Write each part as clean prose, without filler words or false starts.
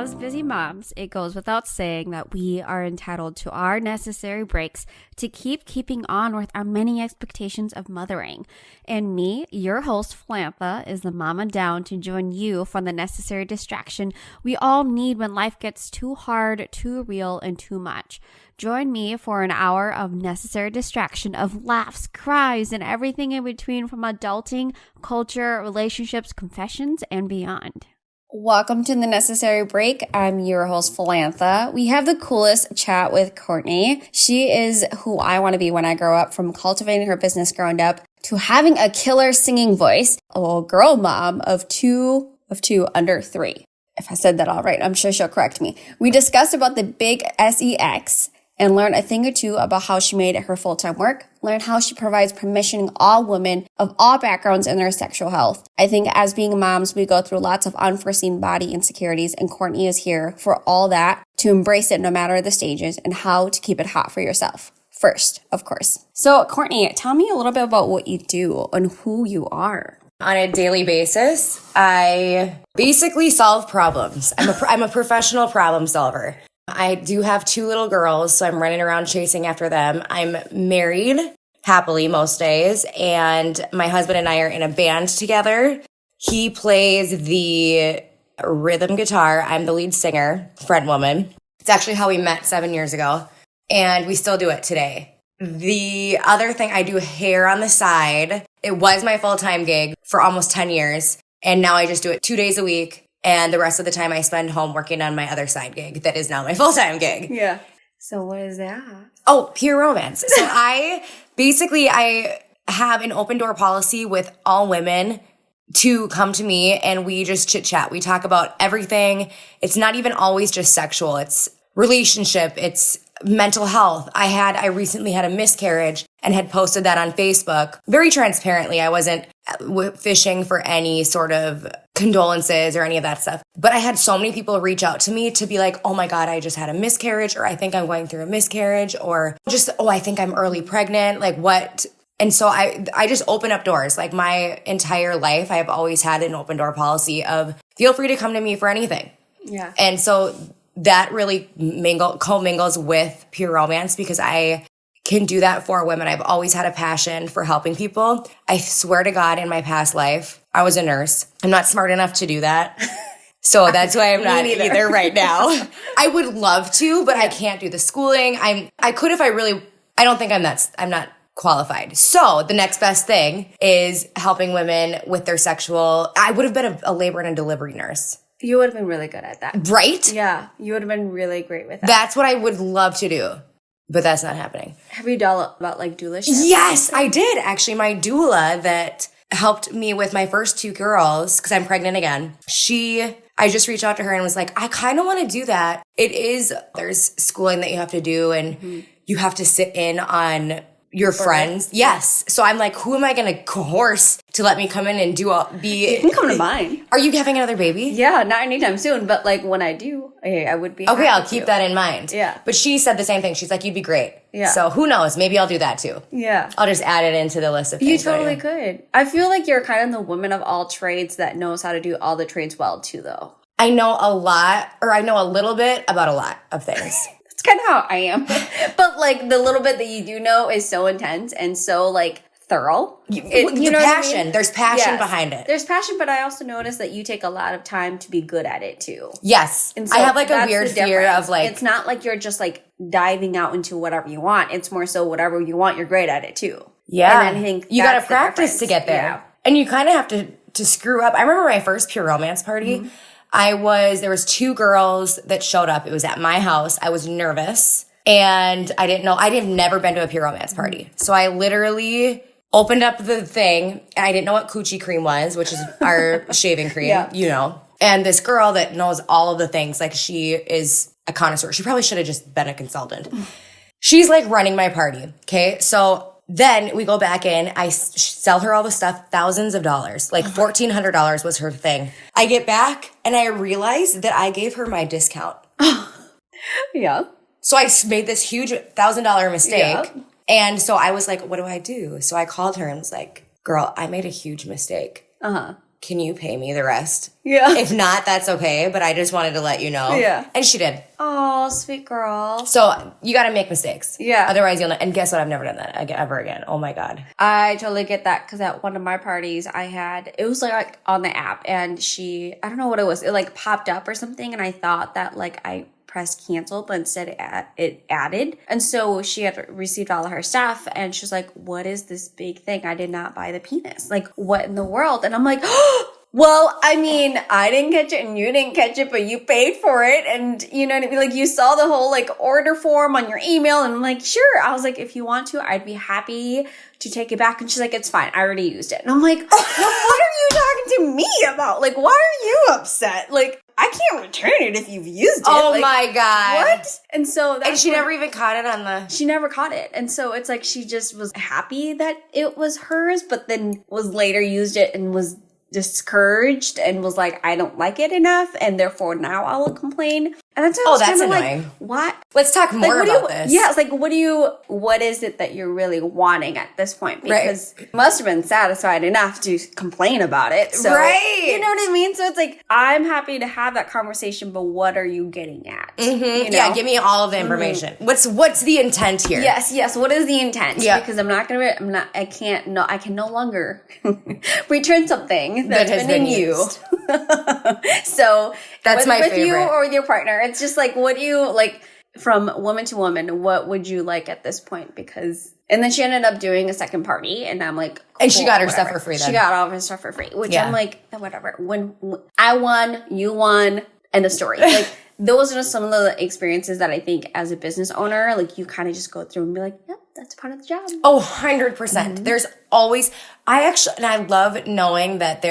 As busy moms, it goes without saying that we are entitled to our necessary breaks to keeping on with our many expectations of mothering. And me, your host, Flantha, is the mama down to join you for the necessary distraction we all need when life gets too hard, too real, and too much. Join me for an hour of necessary distraction of laughs, cries, and everything in between from adulting, culture, relationships, confessions, and beyond. Welcome to the Necessary Break. I'm your host, Flantha. We have the coolest chat with Courtney. She is who I want to be when I grow up, from cultivating her business growing up to having a killer singing voice, a little girl mom of two under 3. If I said that all right, I'm sure she'll correct me. We discussed about the big SEX and learn a thing or two about how she made it her full-time work, learn how she provides permissioning all women of all backgrounds in their sexual health. I think as being moms, we go through lots of unforeseen body insecurities, and Courtney is here for all that, to embrace it no matter the stages, and how to keep it hot for yourself. First, of course. So Courtney, tell me a little bit about what you do and who you are. On a daily basis, I basically solve problems. I'm a professional problem solver. I do have 2 little girls, so I'm running around chasing after them. I'm married happily most days, and my husband and I are in a band together. He plays the rhythm guitar. I'm the lead singer, front woman. It's actually how we met 7 years ago, and we still do it today. The other thing, I do hair on the side. It was my full-time gig for almost 10 years, and now I just do it 2 days a week. And the rest of the time I spend home working on my other side gig that is now my full-time gig. Yeah. So what is that? Oh, pure romance. So I have an open door policy with all women to come to me, and we just chit chat. We talk about everything. It's not even always just sexual. It's relationship. It's mental health. I recently had a miscarriage and had posted that on Facebook very transparently. I wasn't fishing for any sort of condolences or any of that stuff. But I had so many people reach out to me to be like, oh my God, I just had a miscarriage, or I think I'm going through a miscarriage, or just, oh, I think I'm early pregnant. Like what? And so I just open up doors. Like my entire life, I have always had an open door policy of feel free to come to me for anything. Yeah. And so that really co-mingles with pure romance, because I can do that for women. I've always had a passion for helping people. I swear to God, in my past life, I was a nurse. I'm not smart enough to do that. So that's why I'm not either right now. I would love to, but I can't do the schooling. I could if I really, I don't think I'm not qualified. So the next best thing is helping women with their sexual, I would have been a labor and delivery nurse. You would have been really good at that. Right? Yeah. You would have been really great with that. That's what I would love to do, but that's not happening. Have you done about like doula shit? Yes, I did. Actually, my doula that helped me with my first 2 girls, because I'm pregnant again, I just reached out to her and was like, I kind of want to do that. There's schooling that you have to do, and you have to sit in on your friends. Yes. So I'm like, who am I going to coerce to let me come in and You can come to mine. Are you having another baby? Yeah, not anytime soon, but like when I do, I would be okay, I'll keep that in mind. Yeah. But she said the same thing. She's like, you'd be great. Yeah. So who knows? Maybe I'll do that too. Yeah. I'll just add it into the list of things. You totally could. I feel like you're kind of the woman of all trades that knows how to do all the trades well too, though. I know a lot, or I know a little bit about a lot of things. That's kind of how I am. But like the little bit that you do know is so intense and so like thorough. You know passion. I mean? There's passion behind it. There's passion, but I also notice that you take a lot of time to be good at it too. Yes. And so I have like a weird fear of like... It's not like you're just like diving out into whatever you want. It's more so whatever you want, you're great at it too. Yeah. And I think you got to practice to get there. Yeah. And you kind of have to screw up. I remember my first pure romance party. Mm-hmm. There was 2 girls that showed up. It was at my house. I was nervous and I didn't know. I've never been to a pure romance party. So I literally opened up the thing and I didn't know what coochie cream was, which is our shaving cream, you know. And this girl that knows all of the things, like she is a connoisseur. She probably should have just been a consultant. She's like running my party. Okay. So then we go back in, I sell her all the stuff, thousands of dollars, like $1,400 was her thing. I get back and I realize that I gave her my discount. Yeah. So I made this huge $1,000 mistake. Yeah. And so I was like, what do I do? So I called her and was like, girl, I made a huge mistake. can you pay me the rest? Yeah. If not, that's okay, but I just wanted to let you know. Yeah. And she did. Oh, sweet girl. So you got to make mistakes. Yeah. Otherwise, you'll not. And guess what? I've never done that ever again. Oh my God. I totally get that because at one of my parties it was like on the app and I don't know what it was. It like popped up or something and I thought that like I pressed cancel, but instead it added. And so she had received all of her stuff and she was like, what is this big thing? I did not buy the penis. Like, what in the world? And I'm like, well, I mean, I didn't catch it and you didn't catch it, but you paid for it. And you know what I mean? Like you saw the whole like order form on your email and I'm like, sure. I was like, if you want to, I'd be happy to take it back. And she's like, it's fine. I already used it. And I'm like, what are you talking to me about? Like, why are you upset? Like, I can't return it if you've used it. Oh like, my God. What? And so and she never even caught it on the... She never caught it. And so it's like she just was happy that it was hers, but then was later used it and was discouraged and was like, I don't like it enough, and therefore now I will complain. And that's annoying. Like, what? Let's talk more about this. Yeah, it's like, what is it that you're really wanting at this point? Because you must have been satisfied enough to complain about it. So, right. You know what I mean? So it's like, I'm happy to have that conversation, but what are you getting at? Mm-hmm. You know? Yeah, give me all of the information. Mm-hmm. What's the intent here? Yes. What is the intent? Yeah. Because I can no longer return something that's has been in used. you. So that's my with favorite. you or with your partner, it's just like, what do you like from woman to woman? What would you like at this point? And then she ended up doing a second party, and I'm like, cool, and she got her stuff for free. Then she got all of her stuff for free, which I'm like, whatever. When I won, you won, end of story. Like those are some of the experiences that I think as a business owner, like you kind of just go through and be like, yep, that's part of the job. Oh, 100%. Mm-hmm. There's always, I love knowing that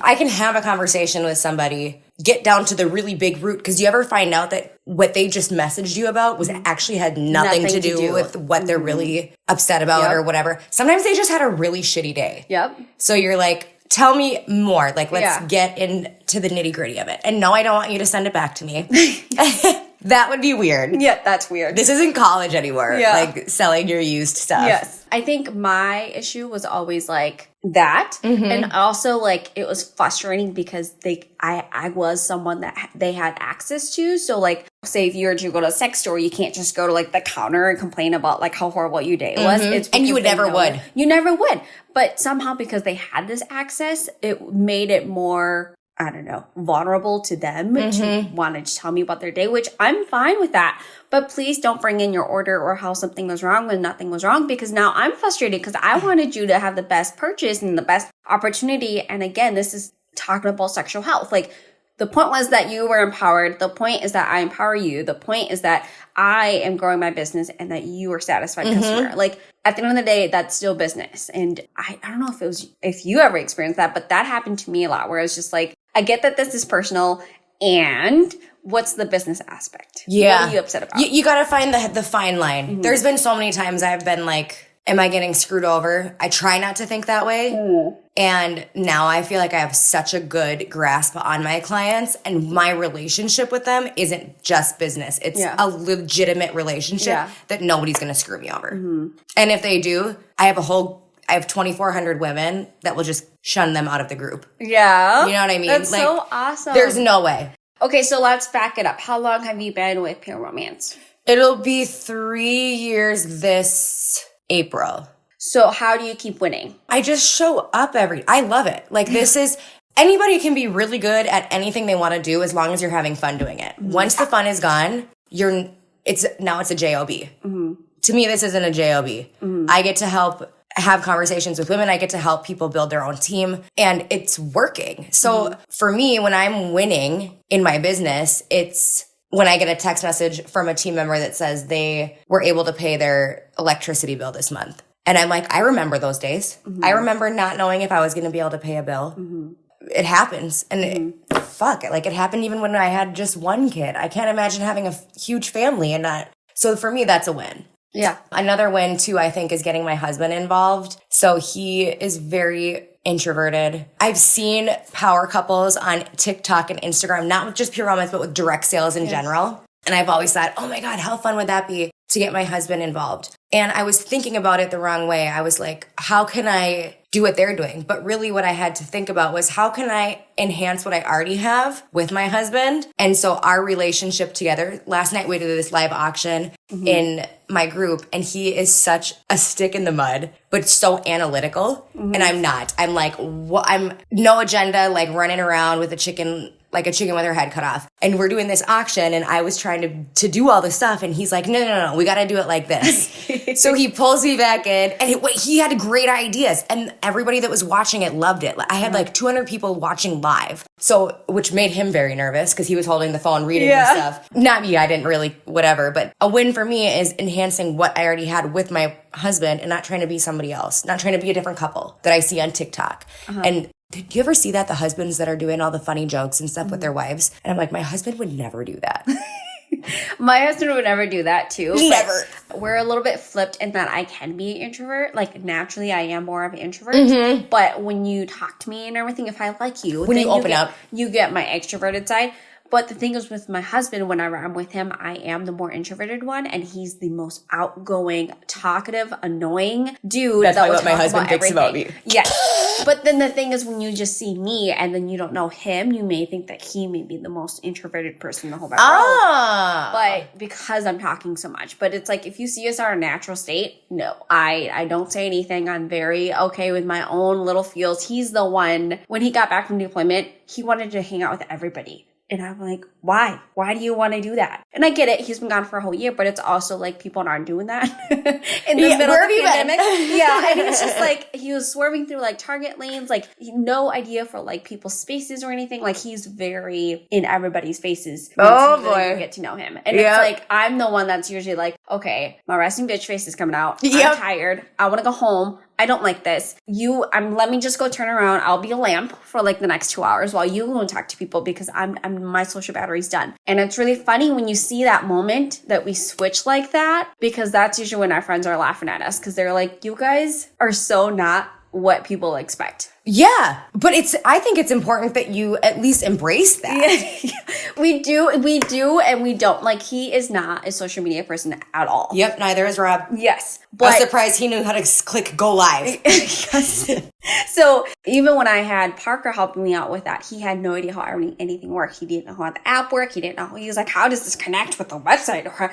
I can have a conversation with somebody, get down to the really big root, because you ever find out that what they just messaged you about was actually had nothing to do with what they're really upset about or whatever. Sometimes they just had a really shitty day. Yep. So you're like, tell me more. Like, let's get into the nitty gritty of it. And no, I don't want you to send it back to me. That would be weird. Yeah, that's weird. This isn't college anymore. Yeah. Like selling your used stuff. Yes. I think my issue was always like that. Mm-hmm. And also like it was frustrating because I was someone that they had access to. So like say if you were to go to a sex store, you can't just go to like the counter and complain about like how horrible your day was. Mm-hmm. And you would never would. You never would. But somehow because they had this access, it made it more, I don't know, vulnerable to them to want to tell me about their day, which I'm fine with that. But please don't bring in your order or how something was wrong when nothing was wrong, because now I'm frustrated because I wanted you to have the best purchase and the best opportunity. And again, this is talking about sexual health. Like the point was that you were empowered. The point is that I empower you. The point is that I am growing my business and that you are satisfied customer. Like at the end of the day, that's still business. And I don't know if you ever experienced that, but that happened to me a lot where it's just like, I get that this is personal, and what's the business aspect? Yeah. What are you upset about? You got to find the fine line. Mm-hmm. There's been so many times I've been like, am I getting screwed over? I try not to think that way. Mm. And now I feel like I have such a good grasp on my clients, and my relationship with them isn't just business. It's a legitimate relationship that nobody's going to screw me over. Mm-hmm. And if they do, I have 2,400 women that will just shun them out of the group. Yeah. You know what I mean? That's like, so awesome. There's no way. Okay, so let's back it up. How long have you been with Pure Romance? It'll be 3 years this April. So how do you keep winning? I just show up I love it. Like this is, anybody can be really good at anything they want to do as long as you're having fun doing it. Mm-hmm. Once the fun is gone, it's a job. Mm-hmm. To me, this isn't a job. Mm-hmm. I get to have conversations with women. I get to help people build their own team, and it's working. So for me, when I'm winning in my business, it's when I get a text message from a team member that says they were able to pay their electricity bill this month. And I'm like, I remember those days. Mm-hmm. I remember not knowing if I was going to be able to pay a bill. Mm-hmm. It happens. And it happened even when I had just one kid. I can't imagine having a huge family and not. So for me, that's a win. Yeah. Another win too, I think, is getting my husband involved. So he is very introverted. I've seen power couples on TikTok and Instagram, not with just Pure Romance, but with direct sales in general. And I've always thought, oh my God, how fun would that be to get my husband involved? And I was thinking about it the wrong way. I was like, how can I do what they're doing. But really what I had to think about was how can I enhance what I already have with my husband? And so our relationship together, last night we did this live auction in my group, and he is such a stick in the mud, but so analytical. And I'm not. I'm like, I'm no agenda, like running around with a chicken with her head cut off. And we're doing this auction, and I was trying to do all this stuff, and he's like, no, we got to do it like this. So he pulls me back in, and he had great ideas, and everybody that was watching it loved it. I had like 200 people watching live, so which made him very nervous because he was holding the phone, reading the stuff. Not me, I didn't really, whatever. But a win for me is enhancing what I already had with my husband and not trying to be somebody else, not trying to be a different couple that I see on TikTok. And do you ever see that? The husbands that are doing all the funny jokes and stuff with their wives? And I'm like, my husband would never do that. My husband would never do that too. Never. We're a little bit flipped in that I can be an introvert. Like naturally I am more of an introvert. But when you talk to me and everything, if I like you, when you open up, you get my extroverted side. But the thing is with my husband, whenever I'm with him, I am the more introverted one, and he's the most outgoing, talkative, annoying dude. That's what my husband thinks about me. Yes. But then the thing is when you just see me and then you don't know him, you may think that he may be the most introverted person in the whole world. But because I'm talking so much. But it's like if you see us our natural state, no. I don't say anything. I'm very okay with my own little feels. He's the one, when he got back from deployment, he wanted to hang out with everybody. And I'm like, why? Why do you want to do that? And I get it. He's been gone for a whole year, but it's also like people aren't doing that in the middle of the pandemic. Yeah. And it's just like, he was swerving through like Target lanes, like no idea for like people's spaces or anything. Like he's very in everybody's faces. Oh boy. Get to know him. And it's like, I'm the one that's usually like, okay, my resting bitch face is coming out. I'm tired. I want to go home. I don't like this. Let me just go turn around. I'll be a lamp for like the next 2 hours while you go and talk to people because my social battery's done. And it's really funny when you see that moment that we switch like that, because that's usually when our friends are laughing at us because they're like, you guys are so not what people expect. Yeah. But I think it's important that you at least embrace that. We do, and we don't. Like, he is not a social media person at all. Yep, neither is Rob. Yes. But I'm surprised he knew how to click go live. So even when I had Parker helping me out with that, he had no idea how anything worked. He didn't know how the app worked. He was like, how does this connect with the website? Or,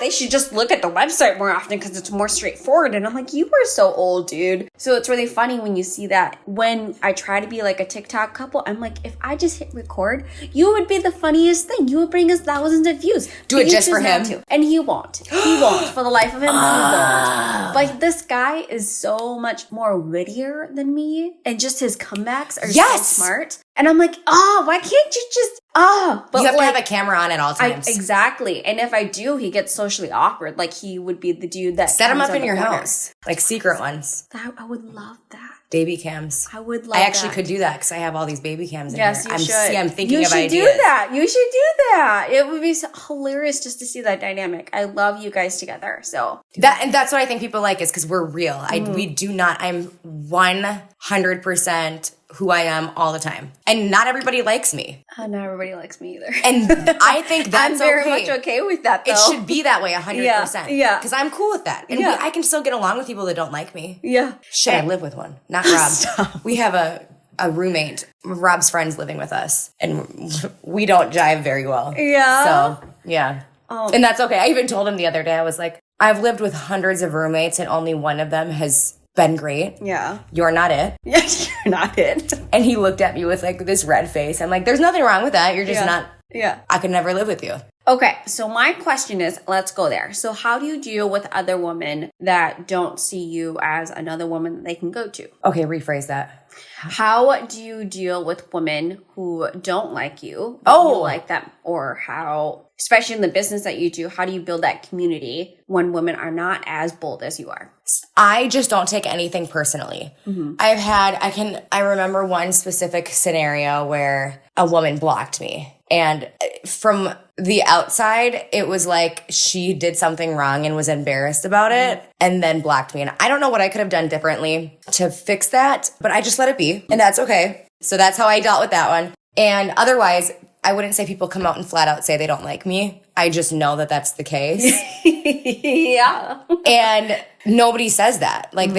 they should just look at the website more often because it's more straightforward. And I'm like, you were so old, dude. So it's really funny when you see that. When I try to be like a TikTok couple, I'm like, if I just hit record, you would be the funniest thing. You would bring us thousands of views. Do it just for him. And he won't. He won't. For the life of him, he won't. But this guy is so much more wittier than me, and just his comebacks are so smart. And I'm like, why can't you just, But you have to have a camera on at all times. Exactly. And if I do, he gets socially awkward. Like, he would be the dude that set him up in your house. Like secret ones. I would love that. Baby cams. I would love that. I actually could do that because I have all these baby cams in here. Yes, you should. I'm thinking of ideas. You should do that. You should do that. It would be so hilarious just to see that dynamic. I love you guys together. So that's what I think people like is because we're real. I'm 100% who I am all the time. And not everybody likes me. Not everybody likes me either. And I think that's I'm very much okay with that, though. It should be that way 100%. Yeah. Because I'm cool with that. And I can still get along with people that don't like me. Yeah. I live with one. Not Rob. Stop. We have a roommate. Rob's friend's living with us. And we don't jive very well. Yeah. So, yeah. And that's okay. I even told him the other day, I was like, I've lived with hundreds of roommates and only one of them has been great. Yeah. You're not it. Yeah, you're not it. And he looked at me with like this red face. I'm like, there's nothing wrong with that. You're just not. Yeah. I could never live with you. Okay, so my question is, let's go there. So how do you deal with other women that don't see you as another woman that they can go to? Okay, rephrase that. How do you deal with women who don't like you, but you like them? Or how, especially in the business that you do, how do you build that community when women are not as bold as you are? I just don't take anything personally. Mm-hmm. I remember one specific scenario where a woman blocked me. And from the outside, it was like she did something wrong and was embarrassed about it and then blocked me. And I don't know what I could have done differently to fix that, but I just let it be. And that's okay. So that's how I dealt with that one. And otherwise, I wouldn't say people come out and flat out say they don't like me. I just know that that's the case. Yeah. And nobody says that. Like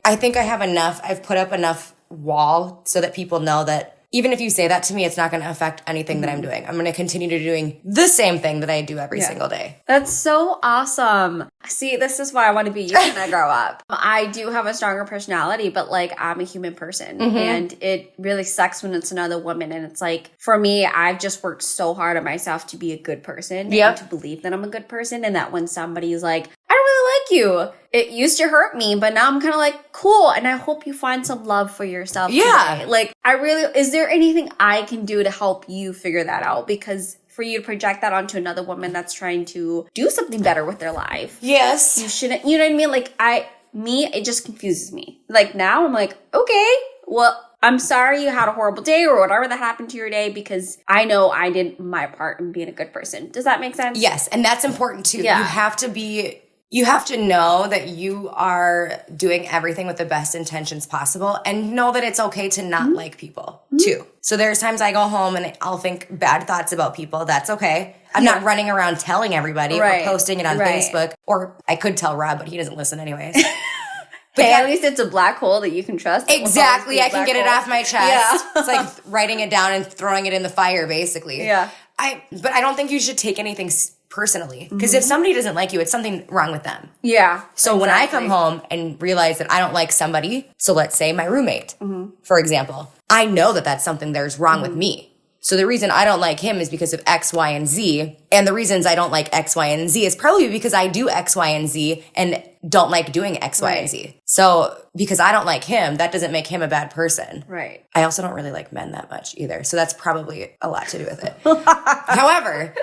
I think I have enough, I've put up enough wall so that people know that even if you say that to me, it's not going to affect anything that I'm doing. I'm going to continue to doing the same thing that I do every single day. That's so awesome. See, this is why I want to be you when I grow up. I do have a stronger personality, but like I'm a human person and it really sucks when it's another woman. And it's like, for me, I've just worked so hard on myself to be a good person and to believe that I'm a good person. And that when somebody's like, I don't really like you, it used to hurt me, but now I'm kind of like, cool. And I hope you find some love for yourself today. Like, is there anything I can do to help you figure that out? Because for you to project that onto another woman that's trying to do something better with their life. Yes. You shouldn't, you know what I mean? Like, it just confuses me. Like, now I'm like, okay, well, I'm sorry you had a horrible day or whatever that happened to your day, because I know I did my part in being a good person. Does that make sense? Yes. And that's important too. Yeah. You have to know that you are doing everything with the best intentions possible and know that it's okay to not like people too. So there's times I go home and I'll think bad thoughts about people. That's okay. I'm not running around telling everybody or posting it on Facebook, or I could tell Rob, but he doesn't listen anyways. But at least it's a black hole that you can trust. Exactly. I can get it off my chest. Yeah. It's like writing it down and throwing it in the fire, basically. Yeah. But I don't think you should take anything personally. Because if somebody doesn't like you, it's something wrong with them. Yeah. So when I come home and realize that I don't like somebody, so let's say my roommate, for example, I know that that's something there's wrong with me. So the reason I don't like him is because of X, Y, and Z. And the reasons I don't like X, Y, and Z is probably because I do X, Y, and Z and don't like doing X, Y, and Z. So because I don't like him, that doesn't make him a bad person. Right. I also don't really like men that much either. So that's probably a lot to do with it. However,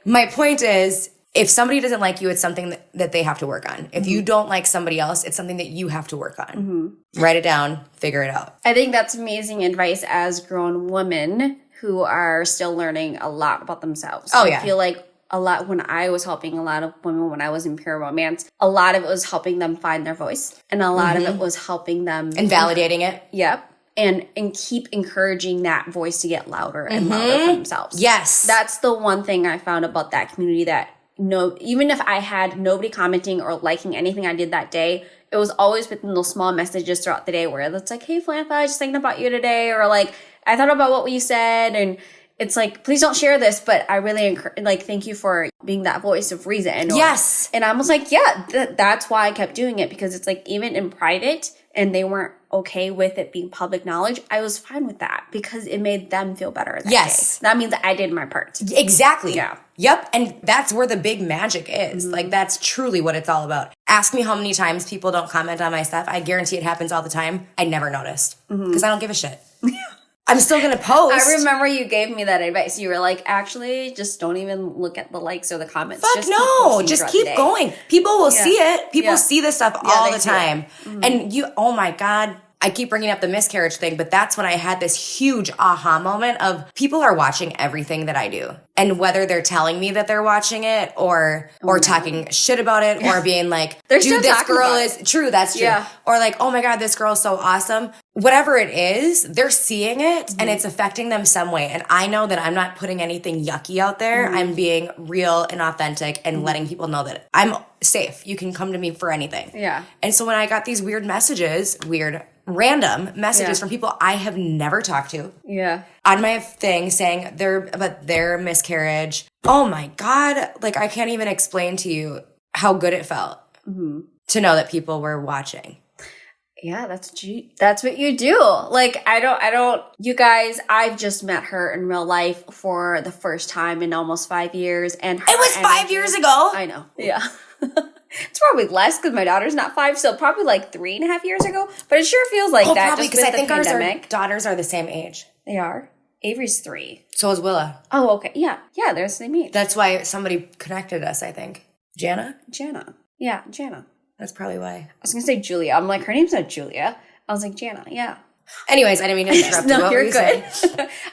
my point is, if somebody doesn't like you, it's something that they have to work on. If you don't like somebody else, it's something that you have to work on. Write it down, figure it out. I think that's amazing advice as grown women who are still learning a lot about themselves. I feel like a lot when I was helping a lot of women when I was in pure romance, a lot of it was helping them find their voice. And a lot of it was helping them. And validating it. Yep. And keep encouraging that voice to get louder and louder for themselves. Yes. That's the one thing I found about that community, that even if I had nobody commenting or liking anything I did that day, it was always within those small messages throughout the day where it's like, hey, Flantha, I was just thinking about you today. Or like, I thought about what you said. And it's like, please don't share this, but I really thank you for being that voice of reason. Yes. And I was like, yeah, that's why I kept doing it, because it's like, even in private and they weren't okay with it being public knowledge, I was fine with that because it made them feel better that day. That means I did my part. Exactly. Yeah. Yep. And that's where the big magic is. Like, that's truly what it's all about. Ask me how many times people don't comment on my stuff. I guarantee it happens all the time. I never noticed because I don't give a shit. I'm still going to post. I remember you gave me that advice. You were like, actually, just don't even look at the likes or the comments. Just keep going. People will see it. People see this stuff all the time. And oh my God, I keep bringing up the miscarriage thing, but that's when I had this huge aha moment of people are watching everything that I do. And whether they're telling me that they're watching it or talking shit about it or being like, dude, this girl is true. That's true. Yeah. Or like, oh my God, this girl's so awesome. Whatever it is, they're seeing it and it's affecting them some way. And I know that I'm not putting anything yucky out there. I'm being real and authentic and letting people know that I'm safe. You can come to me for anything. Yeah. And so when I got these random messages from people I have never talked to. Yeah. On my thing saying their miscarriage. Oh my God. Like, I can't even explain to you how good it felt to know that people were watching. Yeah, that's what you do. Like, you guys, I've just met her in real life for the first time in almost 5 years. And it was 5 years ago. I know. Yeah. It's probably less because my daughter's not 5, so probably like 3.5 years ago. But it sure feels like that. Probably because I think our daughters are the same age. They are. Avery's 3. So is Willa. Oh, okay. Yeah. Yeah, they're the same age. That's why somebody connected us, I think. Jana? Yeah, Jana. That's probably why. I was going to say Julia. I'm like, her name's not Julia. I was like, Jana, yeah. Anyways, I didn't mean to interrupt you. No, you're good.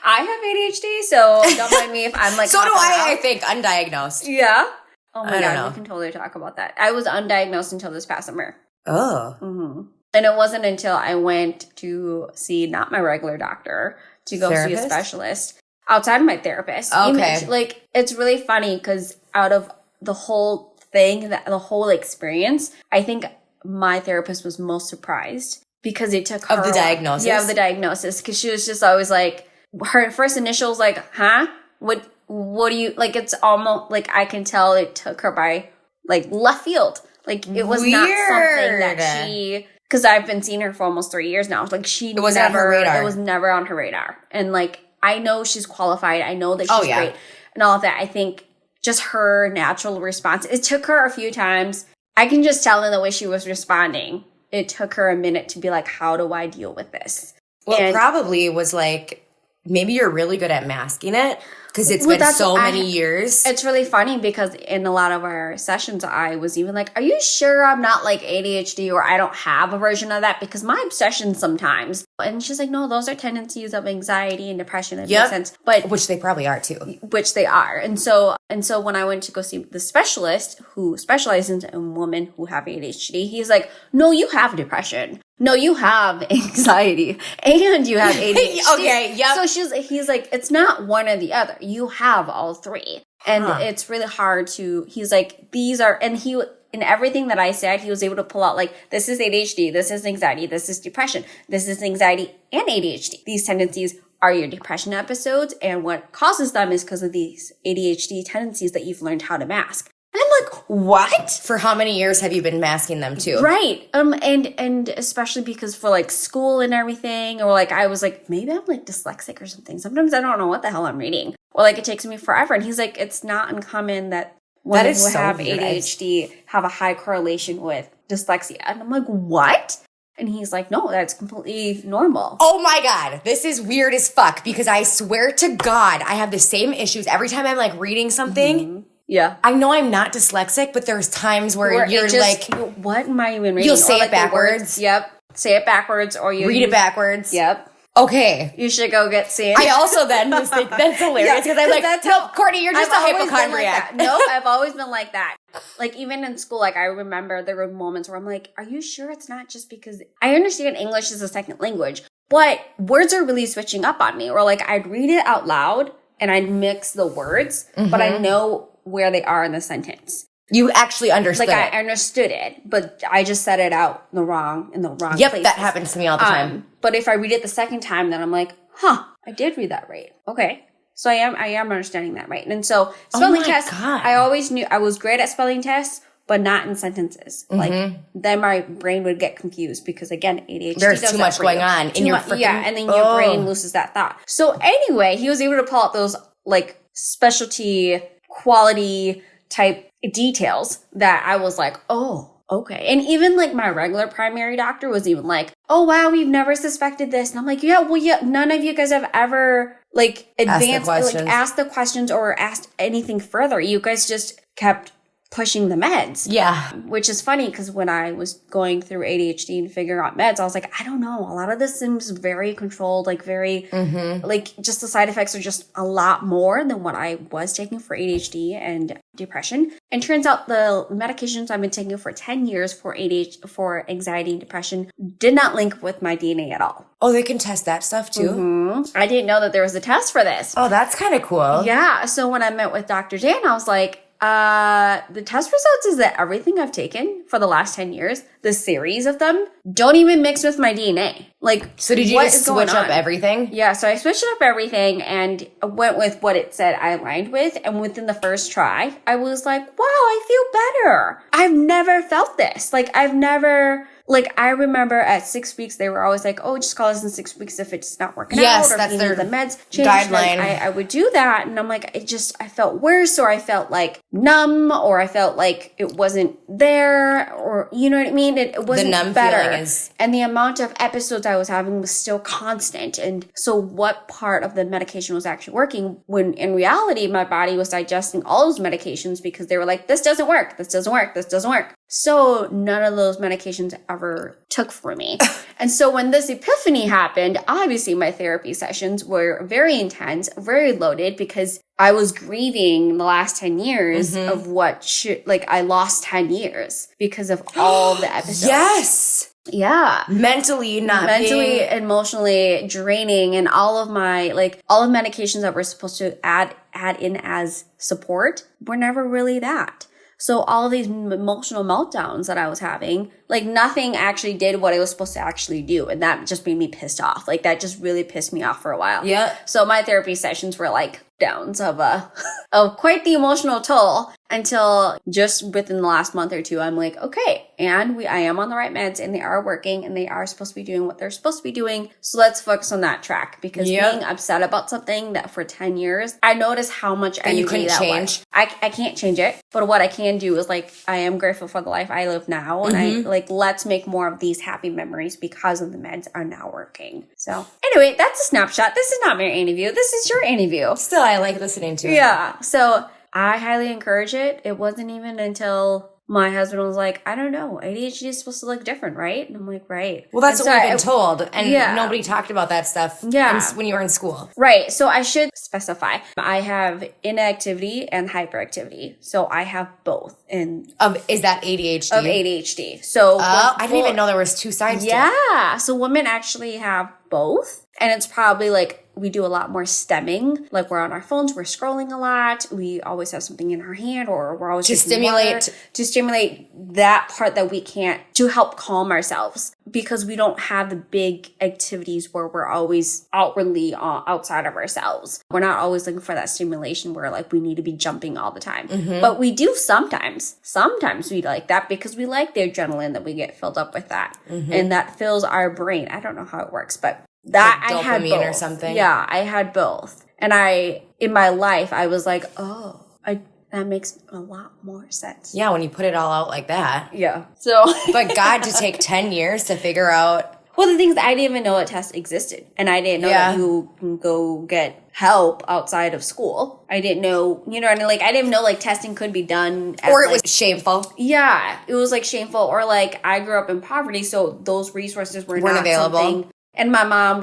I have ADHD, so don't mind me if I'm like... So do I think, undiagnosed. Yeah? Oh my God, know. we can totally talk about that. I was undiagnosed until this past summer. Oh. And it wasn't until I went to see not my regular doctor, to go see a specialist. outside of my therapist. Okay. Like, it's really funny because out of the whole thing, the whole experience, I think my therapist was most surprised because it took her of the diagnosis. Yeah, of the diagnosis, because she was just always like, her first initial was like, huh? What do you, like, it's almost like I can tell it took her by like left field. Like, it was not something that she, because I've been seeing her for almost 3 years now. Like, it was never on her radar. It was never on her radar. And like, I know she's qualified. I know that she's great and all of that. I think just her natural response, it took her a few times. I can just tell in the way she was responding. It took her a minute to be like, how do I deal with this? Well, it probably was like, maybe you're really good at masking it because it's been so many years. It's really funny because in a lot of our sessions, I was even like, are you sure I'm not like ADHD or I don't have a version of that? Because my obsession sometimes. And she's like, no, those are tendencies of anxiety and depression. It makes sense. But which they probably are too. Which they are. And so when I went to go see the specialist who specializes in women who have ADHD, he's like, no, you have depression. No, you have anxiety and you have ADHD. Okay, yep. So he's like, it's not one or the other. You have all three. And it's really hard he's like, these are, and in everything that I said, he was able to pull out like, this is ADHD, this is anxiety, this is depression, this is anxiety and ADHD. These tendencies are your depression episodes. And what causes them is because of these ADHD tendencies that you've learned how to mask. And I'm like, what? For how many years have you been masking them too? Right. And especially because for like school and everything, or like I was like, maybe I'm like dyslexic or something. Sometimes I don't know what the hell I'm reading. Or like it takes me forever. And he's like, it's not uncommon that women who have ADHD have a high correlation with dyslexia. And I'm like, what? And he's like, no, that's completely normal. Oh my God. This is weird as fuck because I swear to God, I have the same issues every time I'm like reading something. Mm-hmm. Yeah. I know I'm not dyslexic, but there's times where you're like, what am I even reading? You'll say it backwards. Yep. Say it backwards or you read it backwards. Yep. Okay. You should go get seen. I also then just think that's hilarious because I'm like, no, Courtney, you're just a hypochondriac. No, I've always been like that. Like even in school, like I remember there were moments where I'm like, are you sure it's not just because I understand English is a second language, but words are really switching up on me. Or like I'd read it out loud and I'd mix the words, but I know where they are in the sentence. You actually understood it. I understood it, but I just said it out in the wrong places. Yep, that happens to me all the time. But if I read it the second time, then I'm like, I did read that right. Okay. So I am understanding that right. And so spelling tests, I always knew I was great at spelling tests, but not in sentences. Like then my brain would get confused because again, ADHD there's too much going on in your freaking... Yeah, and then your brain loses that thought. So anyway, he was able to pull out those like specialty quality type details that I was like, oh, okay. And even like my regular primary doctor was even like, oh, wow, we've never suspected this. And I'm like, yeah, none of you guys have ever like advanced, like asked the questions or asked anything further. You guys just kept pushing the meds. Yeah. Which is funny because when I was going through ADHD and figuring out meds, I was like, I don't know. A lot of this seems very controlled, like very, like just the side effects are just a lot more than what I was taking for ADHD and depression. And turns out the medications I've been taking for 10 years for for anxiety and depression did not link with my DNA at all. Oh, they can test that stuff too? I didn't know that there was a test for this. Oh, that's kind of cool. Yeah. So when I met with Dr. Dan, I was like, the test results is that everything I've taken for the last 10 years, the series of them, don't even mix with my DNA. Like, so did you just switch up everything? Yeah, so I switched up everything and went with what it said I aligned with. And within the first try, I was like, wow, I feel better. I've never felt this. Like, I remember at 6 weeks, they were always like, oh, just call us in 6 weeks if it's not working out. Or that's if their the meds change. guideline. Like, I would do that. And I'm like, I felt worse, or I felt like numb, or I felt like it wasn't there, or you know what I mean? It wasn't the numb better. Feeling is... And the amount of episodes I was having was still constant. And so what part of the medication was actually working when in reality, my body was digesting all those medications because they were like, this doesn't work, this doesn't work, this doesn't work. So none of those medications ever took for me. And so when this epiphany happened, obviously my therapy sessions were very intense, very loaded, because I was grieving the last 10 years of I lost 10 years because of all the episodes. Yes. Yeah. Mentally, emotionally draining, and all of medications that were supposed to add in as support were never really that. So all of these emotional meltdowns that I was having, like nothing actually did what it was supposed to actually do. And that just made me pissed off. Like that just really pissed me off for a while. Yeah. So my therapy sessions were like downs of quite the emotional toll, until just within the last month or two, I'm like, okay, and I am on the right meds, and they are working, and they are supposed to be doing what they're supposed to be doing. So let's focus on that track, because being upset about something that for 10 years, I noticed how much energy you couldn't change. I can't change it, but what I can do is like, I am grateful for the life I live now, and I like, let's make more of these happy memories because of the meds are now working. So anyway, that's a snapshot. This is not my interview. This is your interview. Still, I like listening to it. Yeah. So I highly encourage it. It wasn't even until my husband was like, I don't know, ADHD is supposed to look different, right? And I'm like, right. Well, that's what we've been told. And nobody talked about that stuff when you were in school. Right. So I should specify. I have inactivity and hyperactivity. So I have both. Is that ADHD? Of ADHD. So I didn't even know there was two sides to it. Yeah. So women actually have both. And it's probably like, we do a lot more stemming. Like we're on our phones, we're scrolling a lot. We always have something in our hand, or we're always to stimulate that part that we can't, to help calm ourselves, because we don't have the big activities where we're always outwardly outside of ourselves. We're not always looking for that stimulation where like we need to be jumping all the time. But we do sometimes. Sometimes we like that because we like the adrenaline that we get filled up with that. And that fills our brain. I don't know how it works, but that like I had both. Or something. Yeah, I had both. And in my life, I was like, that makes a lot more sense. Yeah, when you put it all out like that. Yeah. So. But God, to take 10 years to figure out. Well, the thing is, I didn't even know a test existed. And I didn't know that you can go get help outside of school. I didn't know, you know what I mean? Like, I didn't know, like, testing could be done. Or it was shameful. Yeah. It was, like, shameful. Or, like, I grew up in poverty, so those resources weren't available. And my mom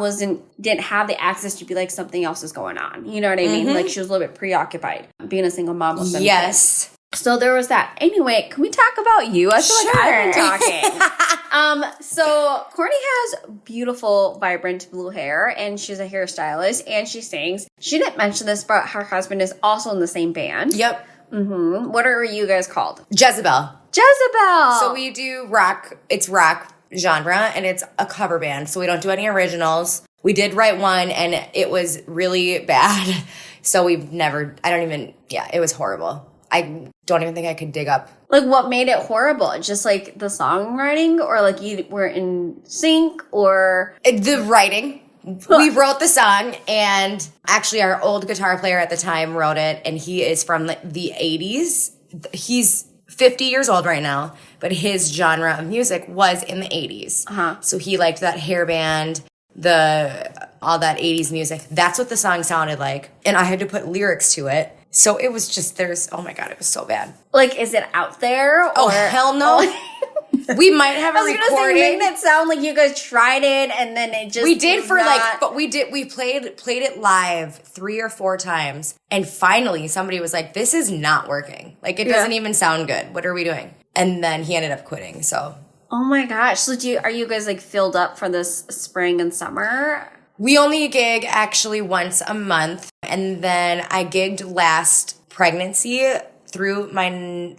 didn't have the access to be like, something else is going on. You know what I mean? Like, she was a little bit preoccupied being a single mom with some kids. So there was that. Anyway, can we talk about you? I feel like I've been talking. So Courtney has beautiful, vibrant blue hair, and she's a hairstylist, and she sings. She didn't mention this, but her husband is also in the same band. Yep. What are you guys called? Jezebel. So we do rock. It's rock genre, and it's a cover band, so we don't do any originals. We did write one, and it was really bad, so it was horrible. I don't even think I could dig up. Like, what made it horrible? Just like the songwriting, or like you were in sync, or the writing. We wrote the song, and actually our old guitar player at the time wrote it, and he is from the 80s. He's 50 years old right now, but his genre of music was in the 80s. So he liked that hair band, all that 80s music. That's what the song sounded like. And I had to put lyrics to it. So it was just, oh my God, it was so bad. Like, is it out there? Oh, hell no. We might have a recording. I was going to say, made it sound like you guys tried it and then it just we played it live 3 or 4 times. And finally somebody was like, this is not working. Like, it doesn't even sound good. What are we doing? And then he ended up quitting, so. Oh my gosh. So are you guys like filled up for this spring and summer? We only gig actually once a month. And then I gigged last pregnancy through 9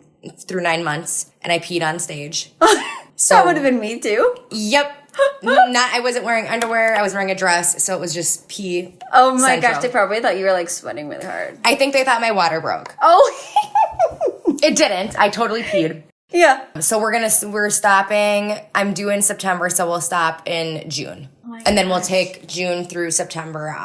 months, and I peed on stage. So that would have been me too. Yep. I wasn't wearing underwear. I was wearing a dress, so it was just pee. Oh my gosh, they probably thought you were like sweating really hard. I think they thought my water broke. Oh. It didn't. I totally peed. Yeah. So we're stopping. I'm due in September, so we'll stop in June. And then we'll take June through September,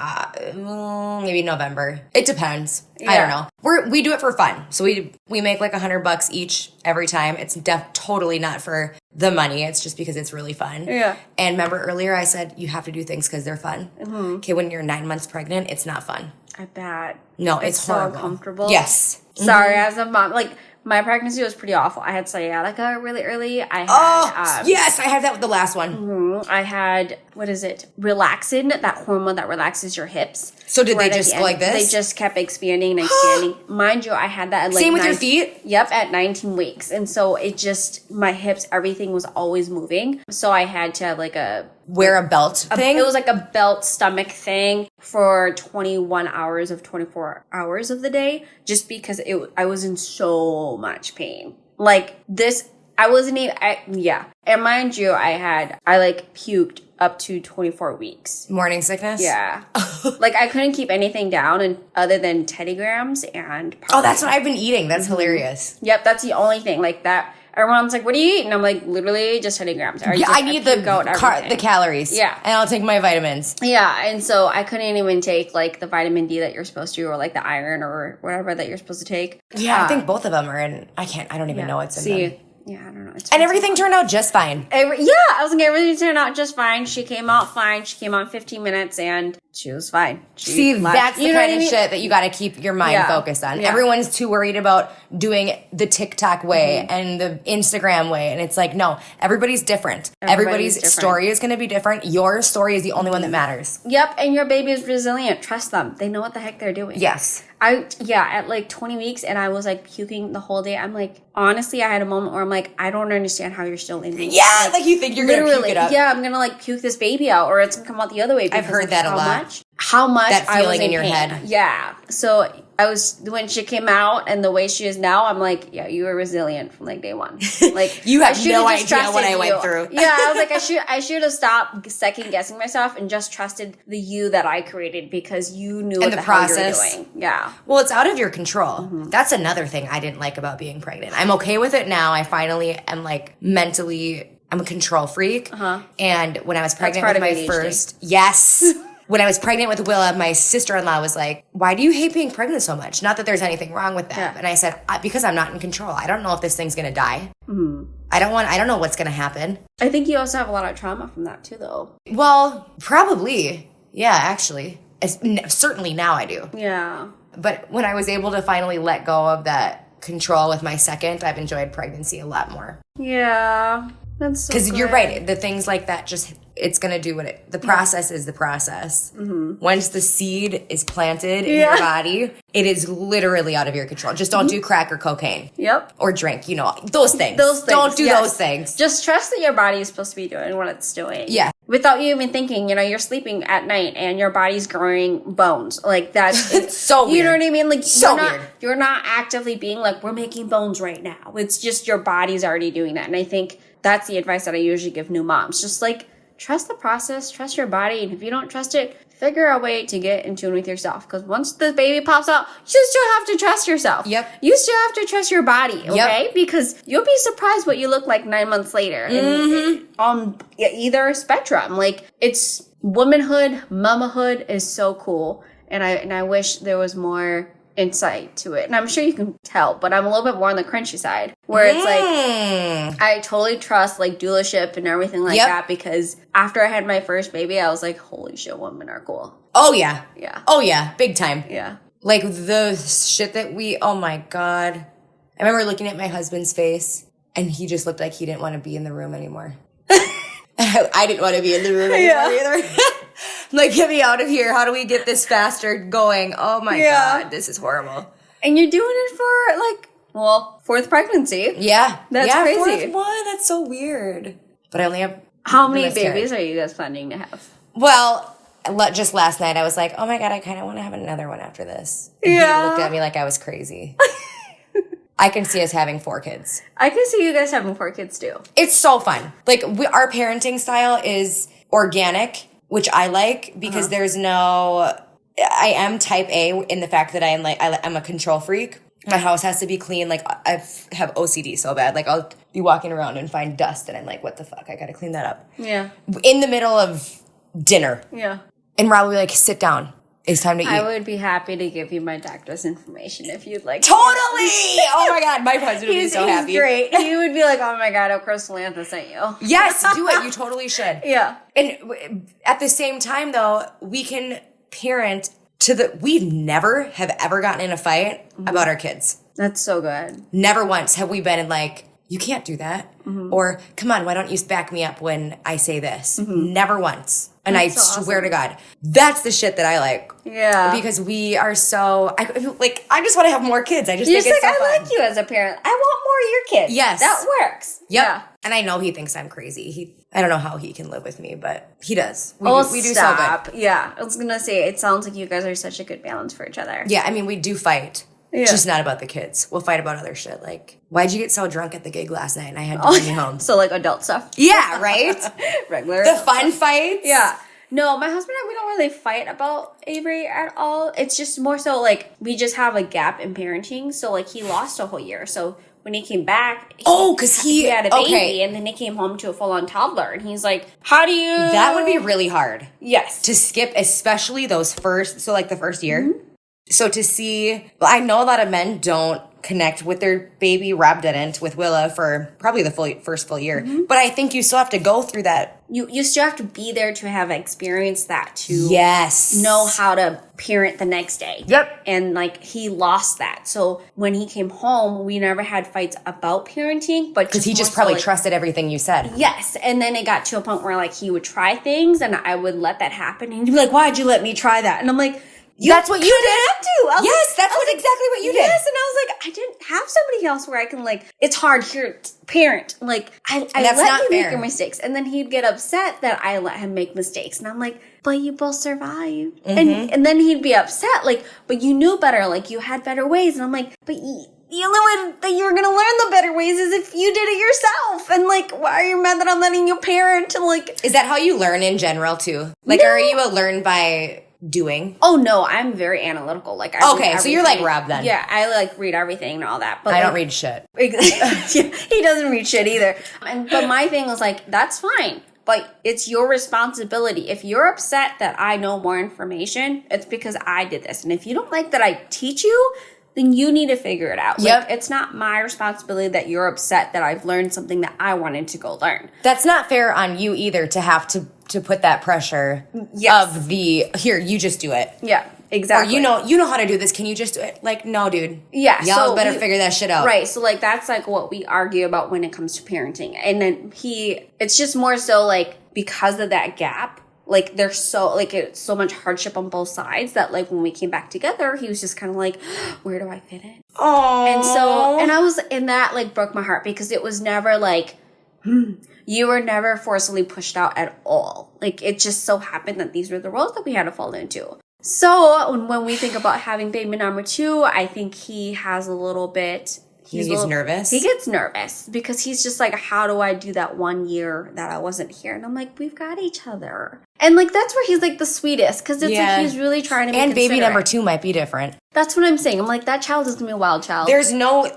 maybe November. It depends. Yeah. I don't know. We do it for fun. So we make like $100 each every time. It's totally not for the money. It's just because it's really fun. Yeah. And remember earlier I said you have to do things because they're fun. Okay, when you're 9 months pregnant, it's not fun. I bet. No, it's horrible. So uncomfortable. Yes. Sorry, as a mom, like, My pregnancy was pretty awful. I had sciatica really early. I had, yes, I had that with the last one. I had, what is it? Relaxin, that hormone that relaxes your hips. So did they just go like this? They just kept expanding and expanding. Mind you, I had that at like Same with your feet? Yep, at 19 weeks. And so it just, my hips, everything was always moving. So I had to have like wear a belt thing? It was like a belt stomach thing for 21 hours of 24 hours of the day, just because I was in so much pain. Like this, I wasn't even, And mind you, I like puked up to 24 weeks. Morning sickness? Yeah. Like I couldn't keep anything down other than Teddy Grahams and Oh, that's what I've been eating. That's hilarious. Yep, that's the only thing. Like that. Everyone's like, what do you eat? And I'm like, literally just 10 grams. I need the calories. Yeah. And I'll take my vitamins. Yeah. And so I couldn't even take like the vitamin D that you're supposed to, or like the iron or whatever that you're supposed to take. Yeah, I think both of them are in. I don't even know what's in them. Yeah, I don't know. And everything turned out just fine. I was like, everything turned out just fine. She came out fine. She came out in 15 minutes and she was fine. That's the kind of shit that you got to keep your mind focused on. Yeah. Everyone's too worried about doing the TikTok way and the Instagram way. And it's like, no, everybody's different. Everybody's story is going to be different. Your story is the only one that matters. Yep. And your baby is resilient. Trust them. They know what the heck they're doing. Yes. At like 20 weeks and I was like puking the whole day. I'm like, honestly, I had a moment where I'm like, I don't understand how you're still in me. Yeah, like you think you're going to puke it up. Yeah, I'm going to like puke this baby out or it's going to come out the other way. I've heard that a lot. How much that feeling I was in your pain. head. Yeah. So when she came out and the way she is now, I'm like, yeah, you were resilient from like day one. Like you have no idea what I went through. Yeah, I was like, I should have stopped second guessing myself and just trusted the you that I created because you knew what the process hell you were doing. Yeah. Well, it's out of your control. Mm-hmm. That's another thing I didn't like about being pregnant. I'm okay with it now. I finally am like mentally, I'm a control freak. Uh-huh. And when I was pregnant with my first, yes. When I was pregnant with Willa, my sister-in-law was like, why do you hate being pregnant so much? Not that there's anything wrong with that. Yeah. And I said, because I'm not in control. I don't know if this thing's going to die. Mm-hmm. I don't know what's going to happen. I think you also have a lot of trauma from that too, though. Well, probably. Yeah, actually. Certainly now I do. Yeah. But when I was able to finally let go of that control with my second, I've enjoyed pregnancy a lot more. Yeah. That's so because you're right. The things like that just... It's going to do what the process is the process. Mm-hmm. Once the seed is planted in your body, it is literally out of your control. Just don't do crack or cocaine. Yep. Or drink, those things. Don't do those things. Just trust that your body is supposed to be doing what it's doing. Yeah. Without you even thinking, you're sleeping at night and your body's growing bones. Like that's it's so weird. You know what I mean? Like weird. You're not actively being like, we're making bones right now. It's just your body's already doing that. And I think that's the advice that I usually give new moms. Just like, trust the process, trust your body, and if you don't trust it, figure a way to get in tune with yourself. Because once the baby pops out, you still have to trust yourself. Yep. You still have to trust your body, okay? Yep. Because you'll be surprised what you look like 9 months later. Mm-hmm. On either spectrum. Like, it's womanhood, mamahood is so cool. And I wish there was more insight to it. And I'm sure you can tell, but I'm a little bit more on the crunchy side where it's like, I totally trust like doulaship and everything like that because after I had my first baby, I was like, holy shit, women are cool. Oh yeah. Yeah. Oh yeah. Big time. Yeah. Like the shit that oh my God. I remember looking at my husband's face and he just looked like he didn't want to be in the room anymore. I didn't want to be in the room anymore either. Like, get me out of here. How do we get this faster going? Oh my God, this is horrible. And you're doing it for fourth pregnancy. Yeah. That's crazy. Fourth one. That's so weird. But I only have... How many babies are you guys planning to have? Well, just last night I was like, oh my God, I kind of want to have another one after this. And he looked at me like I was crazy. I can see us having 4 kids. I can see you guys having 4 kids too. It's so fun. Like, our parenting style is organic, which I like because there's no... I am type A in the fact that I'm a control freak. My house has to be clean. Like, I have OCD so bad. Like, I'll be walking around and find dust and I'm like, what the fuck? I gotta clean that up. Yeah. In the middle of dinner. Yeah. And Rob will be like, sit down. It's time to eat. I would be happy to give you my doctor's information if you'd like. Totally! Oh my God, my husband would be so happy. He's great. He would be like, oh my God, of course Samantha sent you. Yes, do it. You totally should. Yeah. And at the same time, though, we can parent we never have ever gotten in a fight about our kids. That's so good. Never once have we been in like, you can't do that. Or, come on, why don't you back me up when I say this? Never once. And That's I so swear awesome. to God, that's the shit that I like. Yeah. Because we are so, I just want to have more kids. I just You're think just it's like, so I fun. like you as a parent. I want more of your kids. Yes. That works. Yep. Yeah. And I know he thinks I'm crazy. I don't know how he can live with me, but he does. We do so stop. good. Yeah. I was going to say, it sounds like you guys are such a good balance for each other. Yeah, I mean, we do fight. Yeah. Just not about the kids. We'll fight about other shit. Like, why'd you get so drunk at the gig last night and I had to bring you home? So like adult stuff. Yeah, right? Regular. The fun fights? Yeah. No, my husband and I, we don't really fight about Avery at all. It's just more so like we just have a gap in parenting. So like he lost a whole year. So when he came back, because he had a baby okay. and then he came home to a full-on toddler. And he's like, how do you... That would be really hard. Yes. To skip, especially those the first year. So to see, I know a lot of men don't connect with their baby. Rob didn't with Willa for probably the first full year. But I think you still have to go through that. You still have to be there to have experienced that, to Yes. know how to parent the next day. Yep. And like he lost that. So when he came home, we never had fights about parenting, but Because he just probably trusted everything you said. Yes. And then it got to a point where like he would try things and I would let that happen. And he'd be like, why'd you let me try that? And I'm like, That's what you did. Have to. Yes, that's exactly what you did. Yes, and I was like, I didn't have somebody else where I can like, it's hard here, parent. Like, I that's let not you make fair. your mistakes, and then he'd get upset that I let him make mistakes, and I'm like, but you both survived, and then he'd be upset, like, but you knew better, like you had better ways, and I'm like, but the only way that you're gonna learn the better ways is if you did it yourself, and like, why are you mad that I'm letting you parent? And like, is that how you learn in general too? Like, are you a learn by doing? Oh no, I'm very analytical. Like, I read so you're like everything. Rob then. Yeah, I like read everything and all that. But I like, don't read shit. Yeah, he doesn't read shit either. But my thing was like, that's fine. But it's your responsibility. If you're upset that I know more information, it's because I did this. And if you don't like that I teach you, then you need to figure it out. Yep. Like, it's not my responsibility that you're upset that I've learned something that I wanted to go learn. That's not fair on you either to have to put that pressure of here, you just do it. Yeah, exactly. Or you know how to do this. Can you just do it? Like, no, dude. Yeah. Y'all better figure that shit out. Right. So like that's like what we argue about when it comes to parenting. And then it's just more so like because of that gap, like there's it's so much hardship on both sides that like when we came back together, he was just kind of like, where do I fit in? Oh. And I was in that like broke my heart because it was never like, you were never forcibly pushed out at all. Like it just so happened that these were the roles that we had to fall into. So when we think about having baby number 2, I think he has a little bit... He gets nervous? He gets nervous because he's just like, how do I do that 1 year that I wasn't here? And I'm like, we've got each other. And like, that's where he's like the sweetest because it's like he's really trying to be And baby considerate. number 2 might be different. That's what I'm saying. I'm like, that child is going to be a wild child. There's no,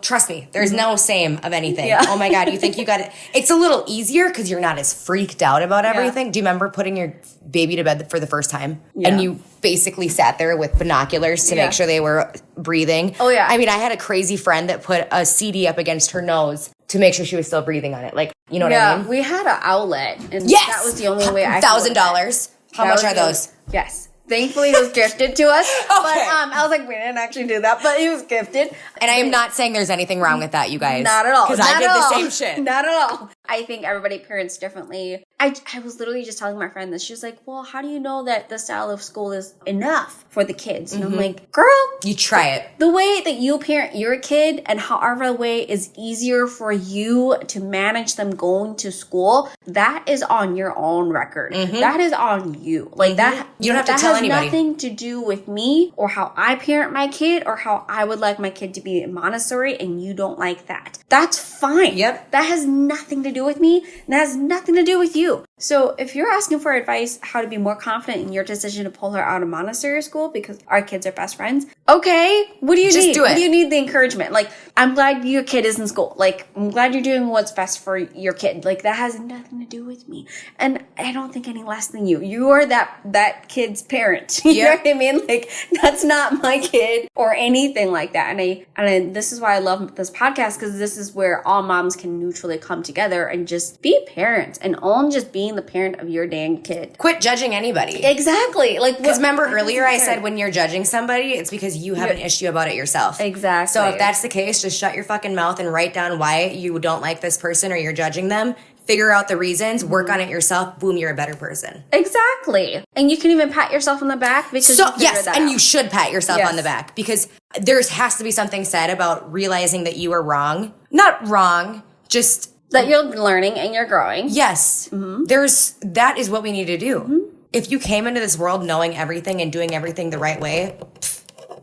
trust me, there's no same of anything. Yeah. Oh my God, you think you got it. It's a little easier because you're not as freaked out about everything. Do you remember putting your baby to bed for the first time? Yeah. And you basically sat there with binoculars to make sure they were breathing. Oh, yeah. I mean, I had a crazy friend that put a CD up against her nose to make sure she was still breathing on it. Like, you know what I mean? We had an outlet. And Yes! that was the only way I $1,000. How much are those? Yes. Thankfully, it was gifted to us. Okay. But I was like, we didn't actually do that, but it was gifted. And I am not saying there's anything wrong with that, you guys. Not at all. Because I did the same shit. Not at all. I think everybody parents differently. I was literally just telling my friend this. She was like, well, how do you know that the style of school is enough for the kids? And I'm like, girl. You try it. The way that you parent your kid and however the way is easier for you to manage them going to school, that is on your own record. That is on you. Like that. You don't have to tell anybody. That has nothing to do with me or how I parent my kid or how I would like my kid to be in Montessori and you don't like that. That's fine. Yep. That has nothing to do with me and that has nothing to do with you. So if you're asking for advice how to be more confident in your decision to pull her out of Montessori school because our kids are best friends, okay, what do you need? do it. What do you need the encouragement? Like, I'm glad your kid is in school. Like, I'm glad you're doing what's best for your kid. Like, that has nothing to do with me. And I don't think any less than you. You are that kid's parent. parent. You know what I mean? Like, that's not my kid or anything like that. And this is why I love this podcast, because this is where all moms can neutrally come together and just be parents and own just being the parent of your dang kid. Quit judging anybody. Exactly. Like, because remember earlier I said when you're judging somebody, it's because you have an issue about it yourself. Exactly. So if that's the case, just shut your fucking mouth and write down why you don't like this person or you're judging them. Figure out the reasons, work on it yourself, boom, you're a better person. Exactly. And you can even pat yourself on the back because you figured that out. You should pat yourself on the back, because there has to be something said about realizing that you are wrong. Not wrong, just that you're learning and you're growing. Yes. Mm-hmm. That is what we need to do. Mm-hmm. If you came into this world knowing everything and doing everything the right way,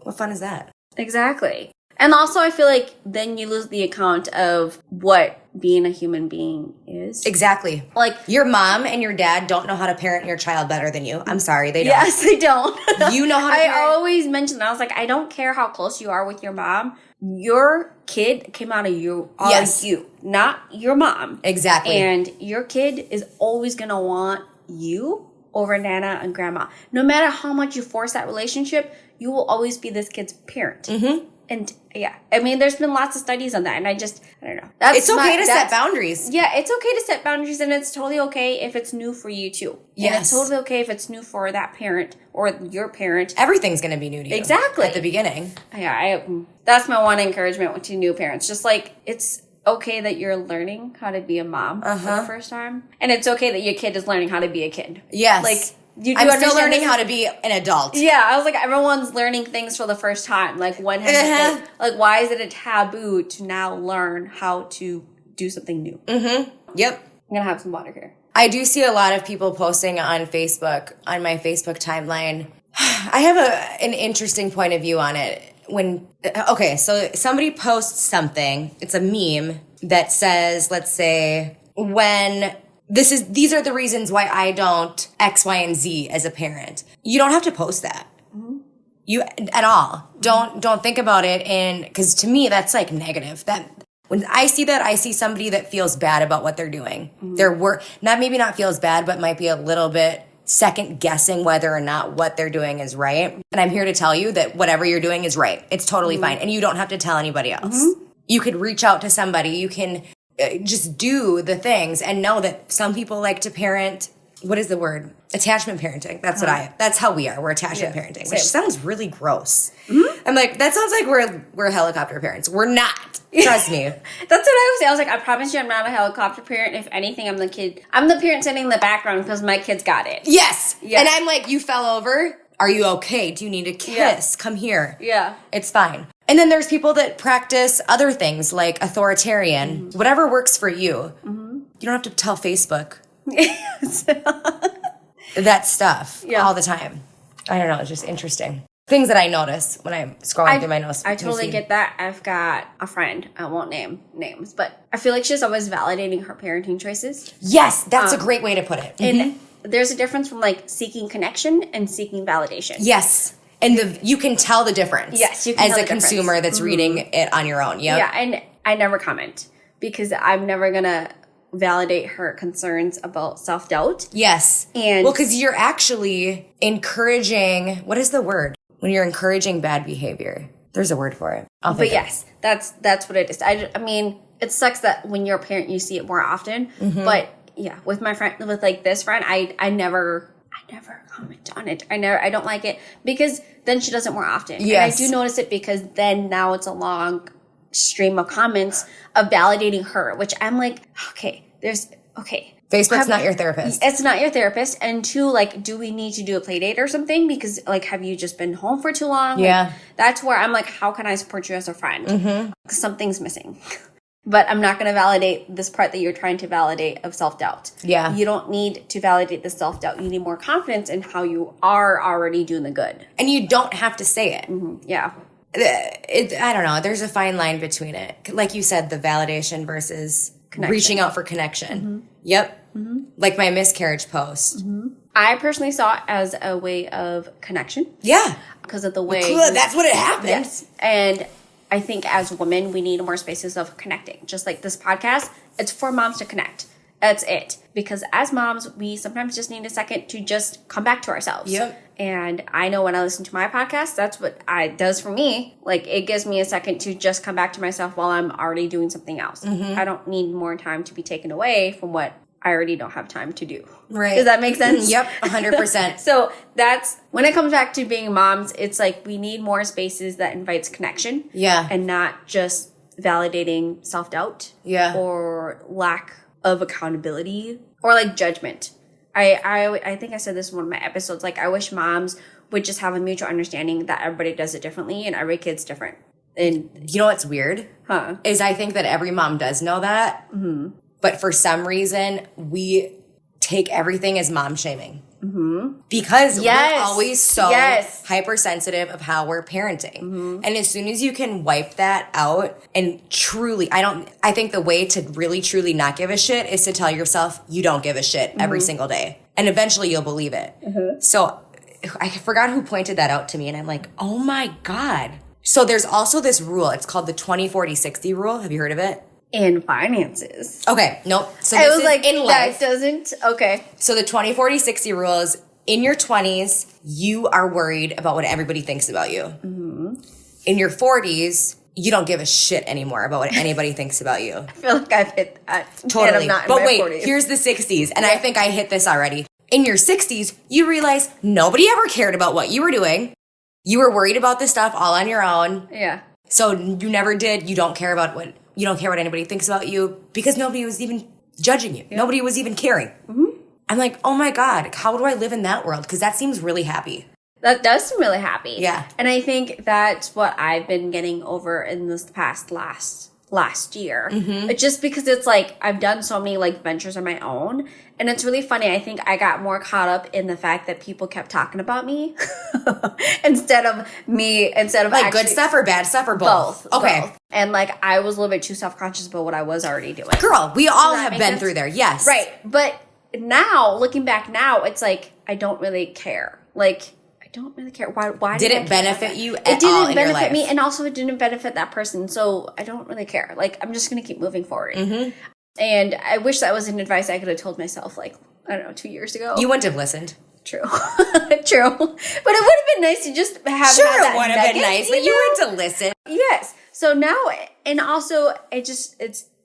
what fun is that? Exactly. And also, I feel like then you lose the account of what being a human being is. Exactly. Like, your mom and your dad don't know how to parent your child better than you. I'm sorry, they don't. Yes, they don't. You know how to parent. I always mention that. I was like, I don't care how close you are with your mom. Your kid came out of you, you, not your mom. Exactly. And your kid is always going to want you over Nana and Grandma. No matter how much you force that relationship, you will always be this kid's parent. Mm-hmm. And yeah, I mean, there's been lots of studies on that, and I don't know. It's okay to set boundaries. Yeah, it's okay to set boundaries, and it's totally okay if it's new for you too. Yes. And it's totally okay if it's new for that parent or your parent. Everything's going to be new to you. Exactly. At the beginning. Yeah, that's my one encouragement to new parents. Just like, it's okay that you're learning how to be a mom for the first time, and it's okay that your kid is learning how to be a kid. Yes. Like, I'm still learning how to be an adult. Yeah, I was like, everyone's learning things for the first time. Like, when has why is it a taboo to now learn how to do something new? Mm-hmm. Yep. I'm gonna have some water here. I do see a lot of people posting on Facebook, on my Facebook timeline. I have an interesting point of view on it. So somebody posts something, it's a meme that says, let's say, these are the reasons why I don't X, Y, and Z as a parent. You don't have to post that. Mm-hmm. You at all. Don't think about it, because to me that's like negative. That when I see that, I see somebody that feels bad about what they're doing. Mm-hmm. Maybe not feels bad, but might be a little bit second guessing whether or not what they're doing is right. And I'm here to tell you that whatever you're doing is right. It's totally fine, and you don't have to tell anybody else. Mm-hmm. You could reach out to somebody. You can just do the things and know that some people like to parent. What is the word? Attachment parenting. That's how we are. We're attachment parenting, which sounds really gross. Mm-hmm. I'm like, that sounds like we're helicopter parents. We're not. Trust me. That's what I would say. I was like, I promise you I'm not a helicopter parent. If anything, I'm the parent sitting in the background because my kid's got it. Yes. And I'm like, you fell over. Are you okay? Do you need a kiss? Yeah. Come here. Yeah. It's fine. And then there's people that practice other things like authoritarian, whatever works for you. Mm-hmm. You don't have to tell Facebook that stuff all the time. I don't know. It's just interesting. Things that I notice when I'm scrolling through my notes. I totally get that. I've got a friend. I won't name names, but I feel like she's always validating her parenting choices. Yes, that's a great way to put it. Mm-hmm. And there's a difference from like seeking connection and seeking validation. Yes. And you can tell the difference. Yes, you can as a consumer that's reading it on your own. Yep. Yeah, and I never comment because I'm never gonna validate her concerns about self-doubt. Yes. And because you're actually encouraging, what is the word? When you're encouraging bad behavior. There's a word for it. But yes, that's what it is. I mean, it sucks that when you're a parent you see it more often. Mm-hmm. But yeah, with my friend, with like this friend, I never comment on it. I don't like it because then she does it more often. Yes. And I do notice it because then now it's a long stream of comments of validating her, which I'm like, okay. Facebook's not your therapist. It's not your therapist. And two, like, do we need to do a play date or something? Because, like, have you just been home for too long? Yeah. Like, that's where I'm like, how can I support you as a friend? Mm-hmm. Because something's missing. But I'm not going to validate this part that you're trying to validate of self-doubt. Yeah. You don't need to validate the self-doubt. You need more confidence in how you are already doing the good. And you don't have to say it. Mm-hmm. Yeah. I don't know. There's a fine line between it. Like you said, the validation versus reaching out for connection. Mm-hmm. Yep. Mm-hmm. Like my miscarriage post. Mm-hmm. I personally saw it as a way of connection. Yeah. Because of the way... Well, that's what it happened. Yes. And I think as women, we need more spaces of connecting. Just like this podcast, it's for moms to connect. That's it. Because as moms, we sometimes just need a second to just come back to ourselves. Yep. And I know when I listen to my podcast, that's what it does for me. Like, it gives me a second to just come back to myself while I'm already doing something else. I don't need more time to be taken away from what I already don't have time to do. Right. Does that make sense? Yep, 100%. So that's, when it comes back to being moms, it's like we need more spaces that invites connection. Yeah. And not just validating self-doubt. Yeah. Or lack of accountability. Or like judgment. I think I said this in one of my episodes. Like, I wish moms would just have a mutual understanding that everybody does it differently and every kid's different. And you know what's weird? Is I think that every mom does know that. But for some reason, we take everything as mom shaming. Because we're always so hypersensitive of how we're parenting. And as soon as you can wipe that out and truly, I think the way to really truly not give a shit is to tell yourself you don't give a shit every single day. And eventually you'll believe it. So I forgot who pointed that out to me and I'm like, oh my God. So there's also this rule. It's called the 20-40-60 rule. Have you heard of it? in finances. Okay, nope. So I this was is like, in life. that doesn't, okay. So the 20-40-60 rule is in your 20s, you are worried about what everybody thinks about you. Mm-hmm. In your 40s, you don't give a shit anymore about what anybody thinks about you. I feel like I've hit that. Totally. And I'm not in but my wait, 40s. here's the 60s. And I think I hit this already. In your 60s, you realize nobody ever cared about what you were doing. You were worried about this stuff all on your own. Yeah. So you never did. You don't care what anybody thinks about you because nobody was even judging you. Yeah. Nobody was even caring. Mm-hmm. I'm like, oh my God, how do I live in that world? Because that seems really happy. That does seem really happy. Yeah. And I think that's what I've been getting over in this past last year. Mm-hmm. Just because it's like I've done so many like ventures on my own. And it's really funny. I think I got more caught up in the fact that people kept talking about me instead of like actually, good stuff or bad stuff or both? Okay. Both. And like I was a little bit too self-conscious about what I was already doing. Girl, we all have been through there. Yes. Right. But now, looking back now, it's like I don't really care. Like I don't really care. Why did it benefit you at all in It didn't your life? benefit me, and also it didn't benefit that person. So I don't really care. Like I'm just gonna keep moving forward. Mm-hmm. And I wish that was an advice I could have told myself, like I don't know, 2 years ago. You wouldn't have listened. True, true. But it would have been nice to just have. Sure, that it would have been nice, but you went to listen. Yes. So now, and also,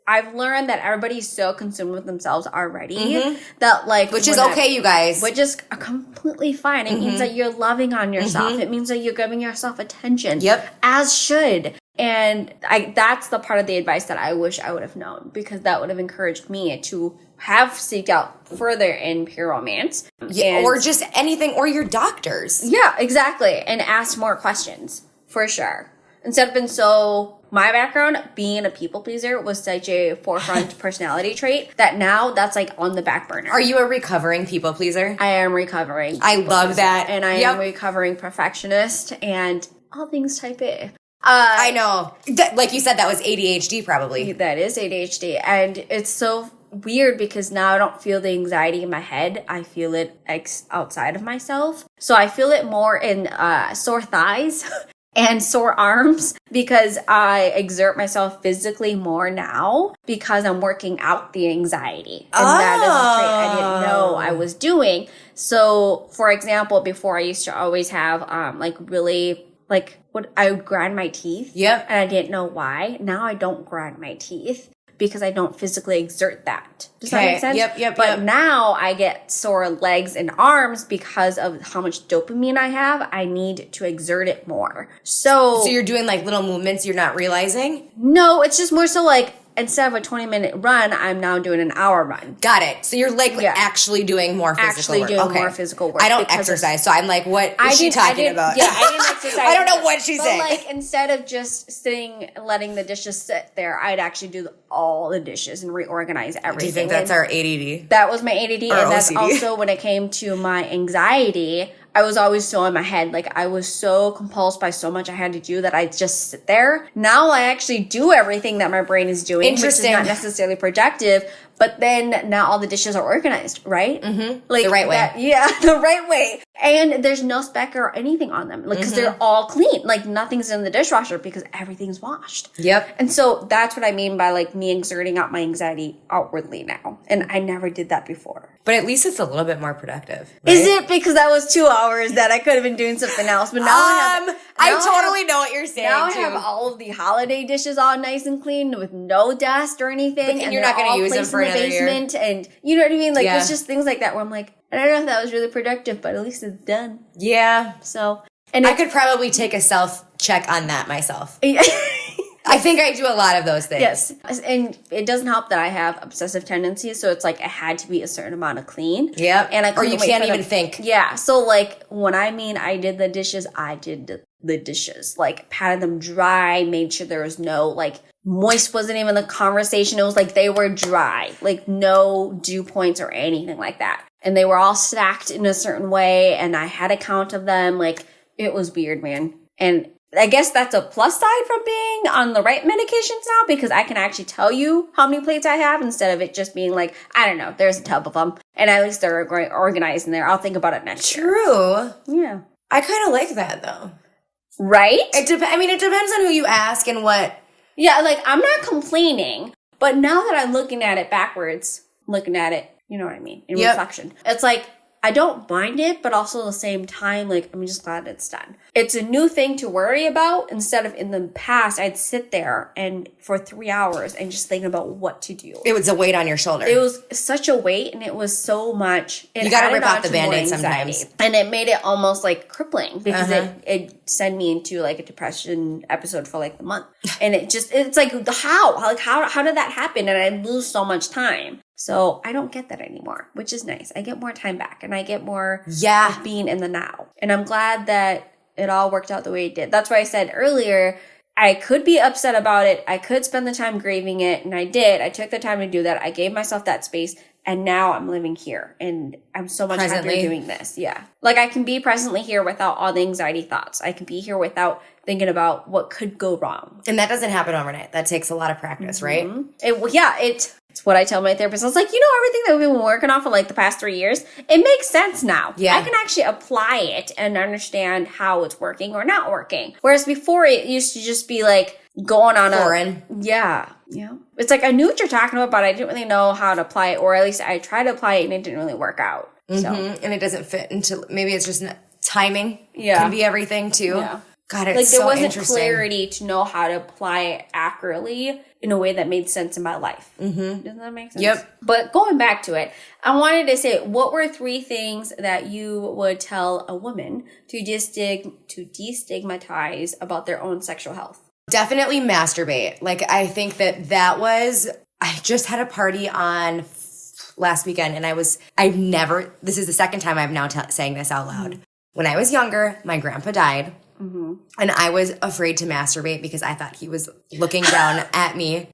I've learned that everybody's so consumed with themselves already that like... Which is okay, you guys. Which is completely fine. It means that you're loving on yourself. It means that you're giving yourself attention. Yep. As should. And that's the part of the advice that I wish I would have known, because that would have encouraged me to have seeked out further in pure romance. Yeah, or just anything, or your doctors. Yeah, exactly. And ask more questions, for sure. Instead of being my background, being a people pleaser was such a forefront personality trait that now that's like on the back burner. Are you a recovering people pleaser? I am recovering. I love that. And I am recovering perfectionist and all things type A. I know. Like you said, that was ADHD probably. That is ADHD. And it's so weird because now I don't feel the anxiety in my head. I feel it outside of myself. So I feel it more in sore thighs and sore arms because I exert myself physically more now because I'm working out the anxiety. And that is a trait I didn't know I was doing. So, for example, before I used to always have I would grind my teeth. Yep. And I didn't know why. Now I don't grind my teeth because I don't physically exert that. Does that make sense? Yep. But now I get sore legs and arms because of how much dopamine I have. I need to exert it more. So you're doing like little movements you're not realizing? No, it's just more so like instead of a 20-minute run, I'm now doing an hour run. Got it. So you're like actually doing more physical work. More physical work. I don't exercise, so I'm like, what is she talking about? Yeah, I didn't exercise. I don't know what she's saying. But like instead of just sitting, letting the dishes sit there, I'd actually do all the dishes and reorganize everything. Do you think that's our ADD? That was my ADD, and that's OCD. also when it came to my anxiety. I was always so in my head. Like, I was so compulsed by so much I had to do that I just sit there. Now I actually do everything that my brain is doing, which is not necessarily productive. But then now all the dishes are organized, right? Mm-hmm. Like the right way. The right way. And there's no speck or anything on them, like, because they're all clean. Like, nothing's in the dishwasher because everything's washed. Yep. And so that's what I mean by, like, me exerting out my anxiety outwardly now. And I never did that before. But at least it's a little bit more productive. Right? Is it? Because that was 2 hours that I could have been doing something else. But now I totally know what you're saying. Now I have all of the holiday dishes all nice and clean with no dust or anything. And you're not going to use them for another year. And you know what I mean? Like, it's just things like that where I'm like, I don't know if that was really productive, but at least it's done. Yeah. So, and I could probably take a self-check on that myself. I think I do a lot of those things. Yes. And it doesn't help that I have obsessive tendencies. So it's like it had to be a certain amount of clean. Yep. And or you can't even think. Yeah. So like when I mean I did the dishes, I did the dishes. Like patted them dry, made sure there was no like moist wasn't even the conversation. It was like they were dry. Like no dew points or anything like that. And they were all stacked in a certain way. And I had a count of them. Like it was weird, man. And I guess that's a plus side from being on the right medications now because I can actually tell you how many plates I have instead of it just being like, I don't know, there's a tub of them. And at least they're organized in there. I'll think about it next year. True. Yeah. I kind of like that though. Right? It depends on who you ask and what. Yeah, like I'm not complaining, but now that I'm looking at it backwards, looking at it, you know what I mean, in reflection. It's like, I don't mind it, but also at the same time, like, I'm just glad it's done. It's a new thing to worry about instead of in the past, I'd sit there and for 3 hours and just thinking about what to do. It was a weight on your shoulder. It was such a weight and it was so much. You got to rip off the Band-Aid sometimes. And it made it almost like crippling because it sent me into like a depression episode for like the month. And it's like, how did that happen? And I lose so much time. So I don't get that anymore, which is nice. I get more time back and I get more of being in the now. And I'm glad that it all worked out the way it did. That's why I said earlier, I could be upset about it. I could spend the time grieving it. And I did. I took the time to do that. I gave myself that space. And now I'm living here. And I'm so much happier doing this. Yeah. Like I can be presently here without all the anxiety thoughts. I can be here without thinking about what could go wrong. And that doesn't happen overnight. That takes a lot of practice, right? It's what I tell my therapist. I was like, everything that we've been working on for like the past 3 years, it makes sense now. Yeah. I can actually apply it and understand how it's working or not working. Whereas before it used to just be like going on foreign. Yeah. It's like I knew what you're talking about, but I didn't really know how to apply it, or at least I tried to apply it and it didn't really work out. So. And it doesn't fit into, maybe it's just timing. Yeah. Can be everything too. Yeah. God, it's so there interesting. wasn't clarity to know how to apply it accurately in a way that made sense in my life. Mm-hmm. Doesn't that make sense? Yep. But going back to it, I wanted to say, what were 3 things that you would tell a woman to destigmatize about their own sexual health? Definitely masturbate. Like, I think I just had a party on last weekend and this is the second time I'm now saying this out loud. When I was younger, my grandpa died. Mm-hmm. And I was afraid to masturbate because I thought he was looking down at me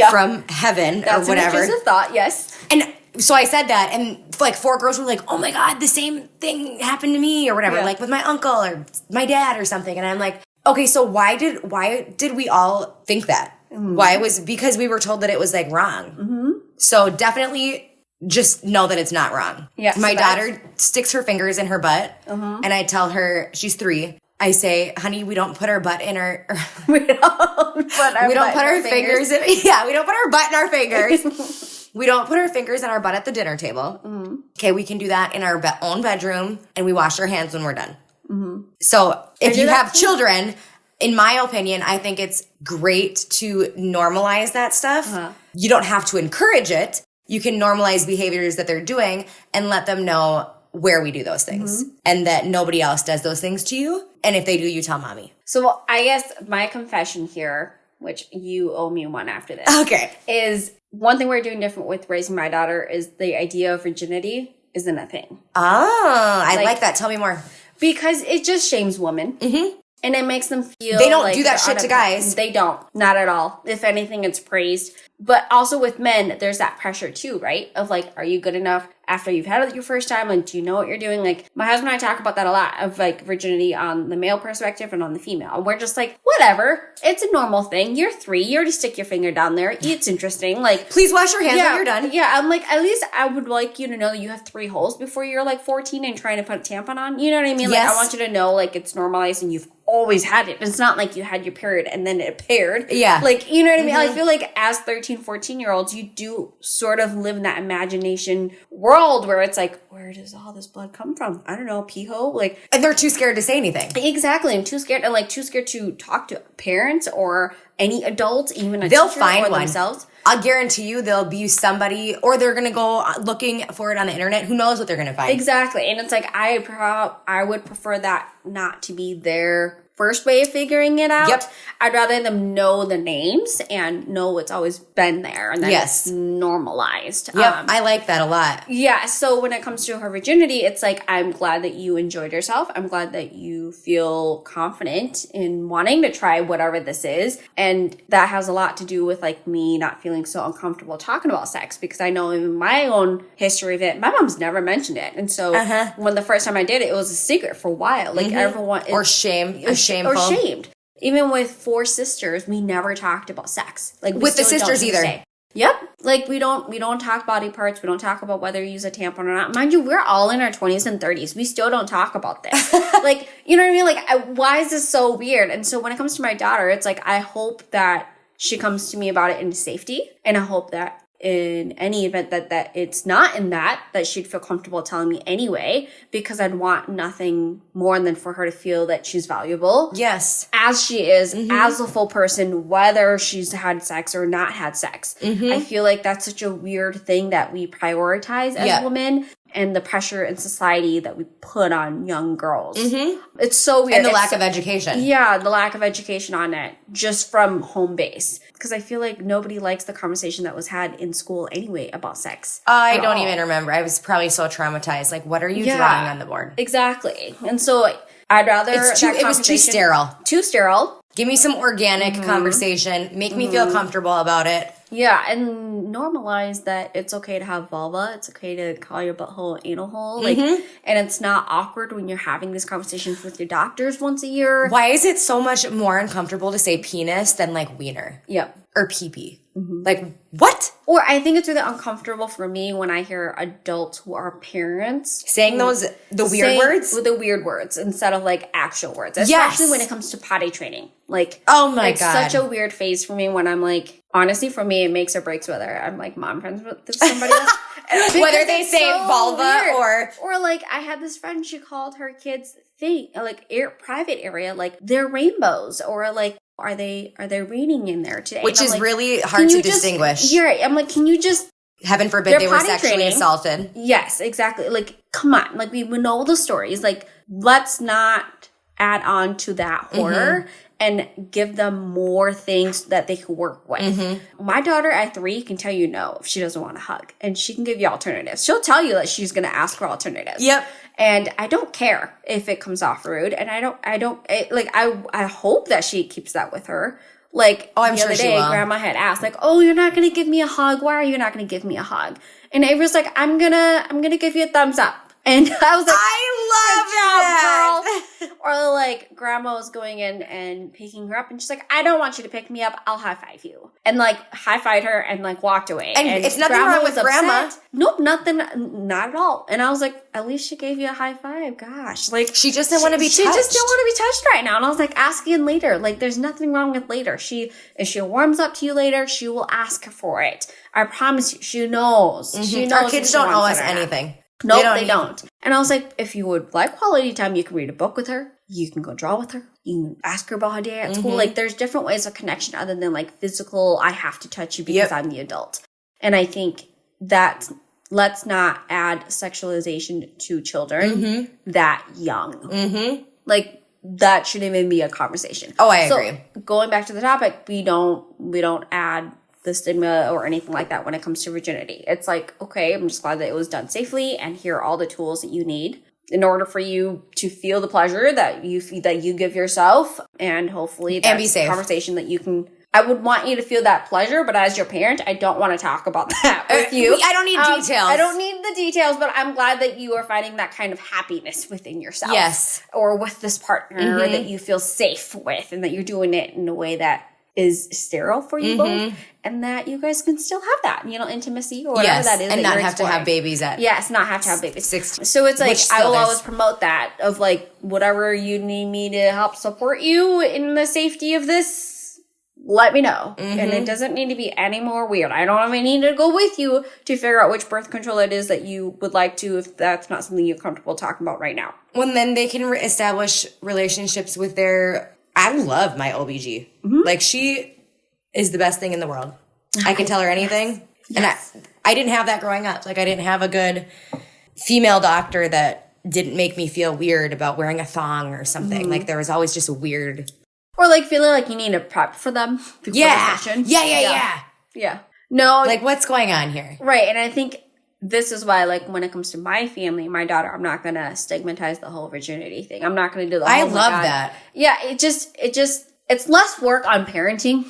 from heaven or whatever. That's an thought, yes. And so I said that, and like 4 girls were like, "Oh my God, the same thing happened to me," or whatever, like with my uncle or my dad or something. And I'm like, okay, so why did we all think that? Mm-hmm. Because we were told that it was like wrong. Mm-hmm. So definitely just know that it's not wrong. Yeah. My daughter sticks her fingers in her butt, and I tell her, she's 3. I say, honey, we don't put our butt in our... we don't put our fingers in... Yeah, we don't put our butt in our fingers. We don't put our fingers in our butt at the dinner table. Mm-hmm. Okay, we can do that in our own bedroom, and we wash our hands when we're done. Mm-hmm. So if you have children, in my opinion, I think it's great to normalize that stuff. Uh-huh. You don't have to encourage it. You can normalize behaviors that they're doing and let them know where we do those things and that nobody else does those things to you. And if they do, you tell mommy. So I guess my confession here, which you owe me one after this. Okay. Is one thing we're doing different with raising my daughter is the idea of virginity isn't a thing. Oh, I like that. Tell me more. Because it just shames women. Mm-hmm. And it makes them feel they don't do that shit to guys. They don't. Not at all. If anything, it's praised. But also with men, there's that pressure too, right? Of like, are you good enough after you've had it your first time? Like, do you know what you're doing? Like, my husband and I talk about that a lot of like virginity on the male perspective and on the female. And we're just like, whatever. It's a normal thing. You're 3. You already stick your finger down there. It's interesting. Like, please wash your hands when you're done. Yeah. I'm like, at least I would like you to know that you have 3 holes before you're like 14 and trying to put a tampon on. You know what I mean? Like, I want you to know like it's normalized and you've always had it. It's not like you had your period and then it appeared. Yeah. Like, you know what I mean? I feel like as 13, 14-year-olds, you do sort of live in that imagination world where it's like, where does all this blood come from? I don't know, pee hole? Like, and they're too scared to say anything. Exactly. I'm too scared, and like too scared to talk to parents or any adults, even a they'll teacher find or one. themselves. I'll guarantee you they'll be somebody, or they're going to go looking for it on the internet. Who knows what they're going to find? Exactly. And it's like, I would prefer that not to be their first way of figuring it out. Yep. I'd rather them know the names and know it's always been there and that it's normalized. Yep. I like that a lot. Yeah. So when it comes to her virginity, it's like, I'm glad that you enjoyed yourself. I'm glad that you feel confident in wanting to try whatever this is. And that has a lot to do with like me not feeling so uncomfortable talking about sex, because I know in my own history of it, my mom's never mentioned it. And so when the first time I did it, it was a secret for a while. Like everyone. Or shame. Shameful. Or shamed. Even with 4 sisters, we never talked about sex. Like with the sisters either. Yep. Like we don't talk body parts. We don't talk about whether you use a tampon or not. Mind you, we're all in our 20s and 30s. We still don't talk about this. Like, you know what I mean? Like, why is this so weird? And so when it comes to my daughter, it's like, I hope that she comes to me about it in safety. And I hope that in any event that it's not in that she'd feel comfortable telling me anyway, because I'd want nothing more than for her to feel that she's valuable. Yes. As she is, as a full person, whether she's had sex or not had sex. I feel like that's such a weird thing that we prioritize as women, and the pressure in society that we put on young girls. It's so weird. And the lack of education. Yeah, the lack of education on it, just from home base. Because I feel like nobody likes the conversation that was had in school anyway about sex. I don't even remember. I was probably so traumatized. Like, what are you drawing on the board? Exactly. And so I'd rather it was too sterile. Too sterile. Give me some organic conversation. Make me feel comfortable about it. Yeah, and normalize that it's okay to have vulva. It's okay to call your butthole anal hole. Like, and it's not awkward when you're having these conversations with your doctors once a year. Why is it so much more uncomfortable to say penis than like wiener? Yep. Or pee-pee? Like, what? Or I think it's really uncomfortable for me when I hear adults who are parents saying the weird words? The weird words instead of like actual words. Especially when it comes to potty training. Like, oh my God. It's such a weird phase for me when I'm like, honestly, for me, it makes or breaks whether I'm like mom friends with somebody else. Whether they say vulva or like, I had this friend, she called her kids private area, like they're rainbows, or like, are they raining in there today? Which is like, really hard to distinguish. You're right. I'm like, can you just... Heaven forbid they were sexually assaulted. Yes, exactly. Like, come on. Like, we know the stories. Like, let's not add on to that horror and give them more things that they can work with. My daughter at 3 can tell you no if she doesn't want a hug. And she can give you alternatives. She'll tell you that she's going to ask for alternatives. Yep. And I don't care if it comes off rude. And I hope that she keeps that with her. Like, I'm the sure other she day, will. Grandma had asked, like, oh, you're not going to give me a hug? Why are you not going to give me a hug? And Avery's like, I'm gonna give you a thumbs up. And I was like, I love good job, girl. Or like, Grandma was going in and picking her up, and she's like, I don't want you to pick me up. I'll high five you. And like, high fived her and like walked away. And it's nothing wrong with Grandma. Nope, nothing, not at all. And I was like, at least she gave you a high five. Gosh, like she just didn't want to be touched. She just didn't want to be touched right now. And I was like, ask again later. Like, there's nothing wrong with later. If she warms up to you later, she will ask for it. I promise you, she knows. She knows. Our kids don't owe us anything. Nope, they don't. And I was like, if you would like quality time, you can read a book with her. You can go draw with her. You can ask her about her day at school. Like, there's different ways of connection other than like physical, I have to touch you because I'm the adult. And I think that let's not add sexualization to children that young. Like, that shouldn't even be a conversation. Oh, I agree. Going back to the topic, we don't add the stigma or anything like that when it comes to virginity. It's like, okay, I'm just glad that it was done safely, and here are all the tools that you need in order for you to feel the pleasure that you give yourself, and hopefully that's be safe. a conversation that you can I would want you to feel that pleasure, but as your parent, I don't want to talk about that with you. I don't need details. I don't need the details, but I'm glad that you are finding that kind of happiness within yourself. Yes. Or with this partner that you feel safe with, and that you're doing it in a way that is sterile for you both, and that you guys can still have that, intimacy or whatever that is. And that not have to have babies at not have to have babies. 16. So it's like, I will always promote that of like, whatever you need me to help support you in the safety of this, let me know. And it doesn't need to be any more weird. I don't even need to go with you to figure out which birth control it is that you would like to, if that's not something you're comfortable talking about right now. Well, then they can establish relationships with I love my OBG. Like, she is the best thing in the world. I can tell her anything. Yes. And I didn't have that growing up. Like, I didn't have a good female doctor that didn't make me feel weird about wearing a thong or something. Like, there was always just a weird... Or, like, feeling like you need to prep for them before the session. Yeah. No. Like, what's going on here? Right. And I think this is why, like, when it comes to my family, my daughter, I'm not going to stigmatize the whole virginity thing. I'm not going to do the whole... I love that. Yeah, it's less work on parenting.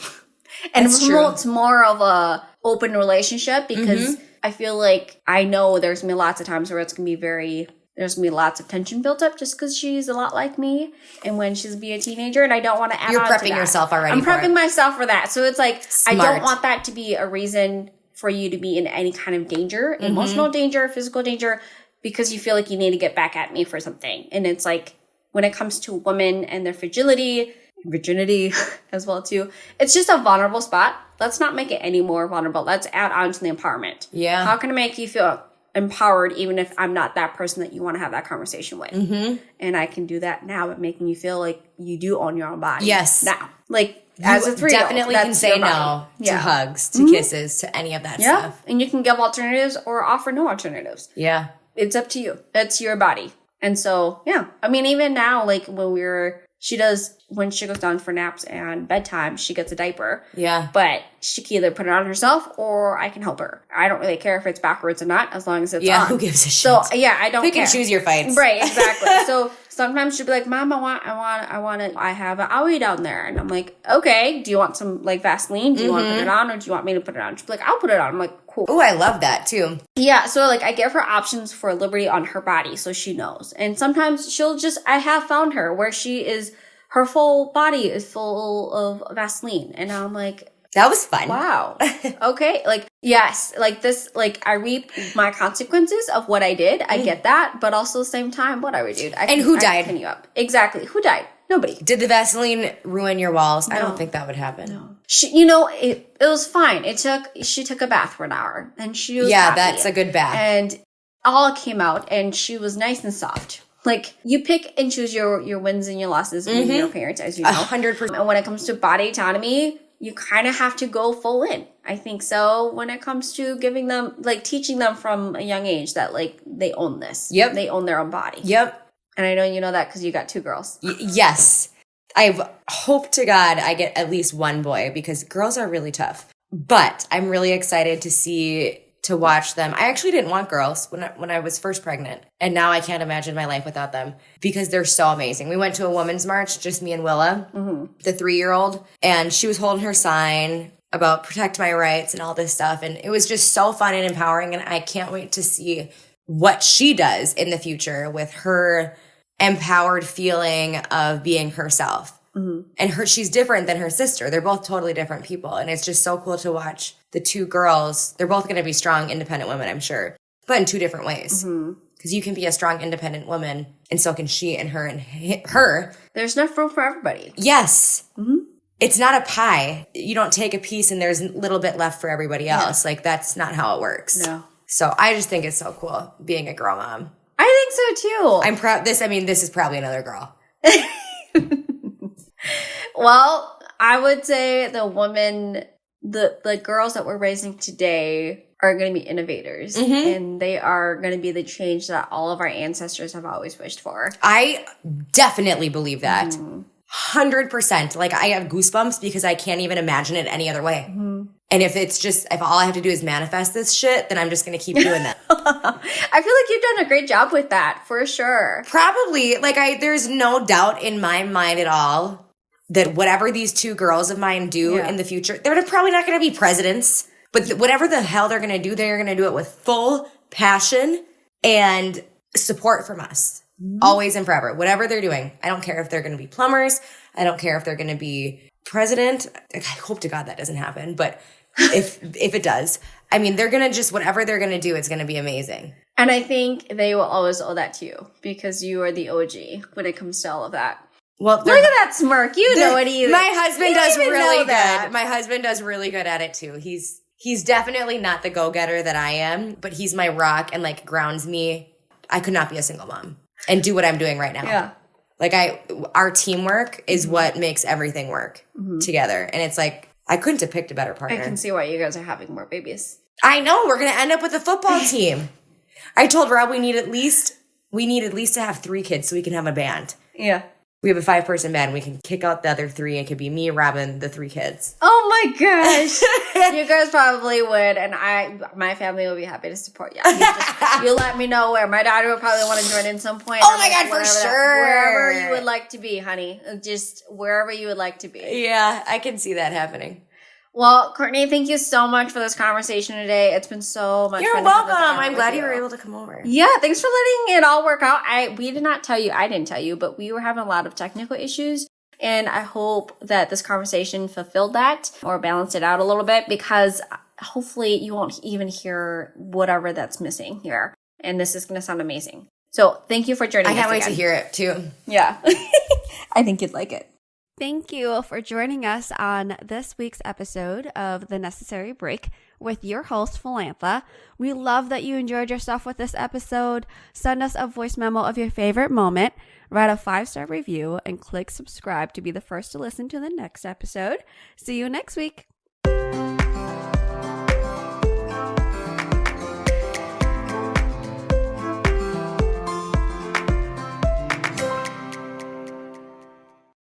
And it promotes more of a open relationship, because I feel like I know there's going to be lots of times where it's going to be there's going to be lots of tension built up just because she's a lot like me. And when she's be a teenager, and I don't want to add on to that. You're prepping yourself already. I'm prepping myself for that. So it's like, Smart. I don't want that to be a reason for you to be in any kind of danger, emotional danger, physical danger, because you feel like you need to get back at me for something. And it's like, when it comes to women and their virginity as well too, it's just a vulnerable spot. Let's not make it any more vulnerable. Let's add on to the empowerment. Yeah. How can I make you feel empowered even if I'm not that person that you want to have that conversation with? And I can do that now, but making you feel like you do own your own body. Yes. Now. Like, as a 3-year-old, definitely can say no to hugs, to kisses, to any of that stuff. And you can give alternatives or offer no alternatives. Yeah. It's up to you. It's your body. And so, yeah. I mean, even now, like, when she goes down for naps and bedtime, she gets a diaper. Yeah. But she can either put it on herself or I can help her. I don't really care if it's backwards or not, as long as it's on. Who gives a shit? So, yeah, I don't care. Pick and choose your fights. Right, exactly. So sometimes she'll be like, Mom, I have an owie down there. And I'm like, okay, do you want some, like, Vaseline? Do you want to put it on, or do you want me to put it on? She'll be like, I'll put it on. I'm like, cool. Oh, I love that too. Yeah, so, like, I give her options for liberty on her body so she knows. And sometimes I have found her where her full body is full of Vaseline. And I'm like, that was fun. Wow. Okay. Like, yes, like this, like, I reap my consequences of what I did. I get that. But also at the same time, what I would do. Who died? I you up. Exactly. Who died? Nobody. Did the Vaseline ruin your walls? No. I don't think that would happen. No. It was fine. She took a bath for an hour and she was happy. That's a good bath. And all came out and she was nice and soft. Like, you pick and choose your wins and your losses when you're a parent, as you know. 100%. And when it comes to body autonomy, you kind of have to go full in. I think so when it comes to giving them, like, teaching them from a young age that, like, they own this. Yep. They own their own body. Yep. And I know you know that because you got 2 girls. Yes. I hope to God I get at least one boy, because girls are really tough. But I'm really excited to watch them. I actually didn't want girls when I was first pregnant. And now I can't imagine my life without them, because they're so amazing. We went to a women's march, just me and Willa, the 3-year-old, and she was holding her sign about protect my rights and all this stuff. And it was just so fun and empowering. And I can't wait to see what she does in the future with her empowered feeling of being herself. And she's different than her sister. They're both totally different people. And it's just so cool to watch the 2 girls. They're both going to be strong, independent women, I'm sure, but in 2 different ways. Because you can be a strong, independent woman, and so can she and her and her. There's enough room for everybody. Yes. It's not a pie. You don't take a piece and there's a little bit left for everybody else. Like, that's not how it works. No. So I just think it's so cool being a girl mom. I think so too. I'm proud. This is probably another girl. Well, I would say the girls that we're raising today are going to be innovators, and they are going to be the change that all of our ancestors have always wished for. I definitely believe that. 100%. Like, I have goosebumps because I can't even imagine it any other way. And if all I have to do is manifest this shit, then I'm just going to keep doing that. I feel like you've done a great job with that, for sure. Probably. Like, there's no doubt in my mind at all that whatever these two girls of mine do in the future, they're probably not going to be presidents, but whatever the hell they're going to do, they're going to do it with full passion and support from us. Always and forever. Whatever they're doing. I don't care if they're going to be plumbers. I don't care if they're going to be president. I hope to God that doesn't happen. But if it does, I mean, they're going to just, whatever they're going to do, it's going to be amazing. And I think they will always owe that to you because you are the OG when it comes to all of that. Well, look at that smirk. You know what he is. My husband does really good. My husband does really good at it too. He's definitely not the go-getter that I am, but he's my rock and like grounds me. I could not be a single mom and do what I'm doing right now. Yeah. Like our teamwork is what makes everything work together. And it's like, I couldn't have picked a better partner. I can see why you guys are having more babies. I know. We're going to end up with a football team. I told Rob we need at least to have 3 kids so we can have a band. Yeah. We have a 5-person band. We can kick out the other 3. It could be me, Robin, the 3 kids. Oh my gosh. You guys probably would. And my family will be happy to support you. You let me know where. My daughter will probably want to join in some point. Oh my God, for sure. Wherever you would like to be, honey. Just wherever you would like to be. Yeah, I can see that happening. Well, Courtney, thank you so much for this conversation today. It's been so much fun. You're welcome. I'm glad you were able to come over. Yeah, thanks for letting it all work out. I didn't tell you, but we were having a lot of technical issues. And I hope that this conversation fulfilled that or balanced it out a little bit because hopefully you won't even hear whatever that's missing here. And this is going to sound amazing. So thank you for joining us. I can't wait to hear it too. Yeah. I think you'd like it. Thank you for joining us on this week's episode of The Necessary Break with your host, Philantha. We love that you enjoyed yourself with this episode. Send us a voice memo of your favorite moment, write a 5-star review, and click subscribe to be the first to listen to the next episode. See you next week.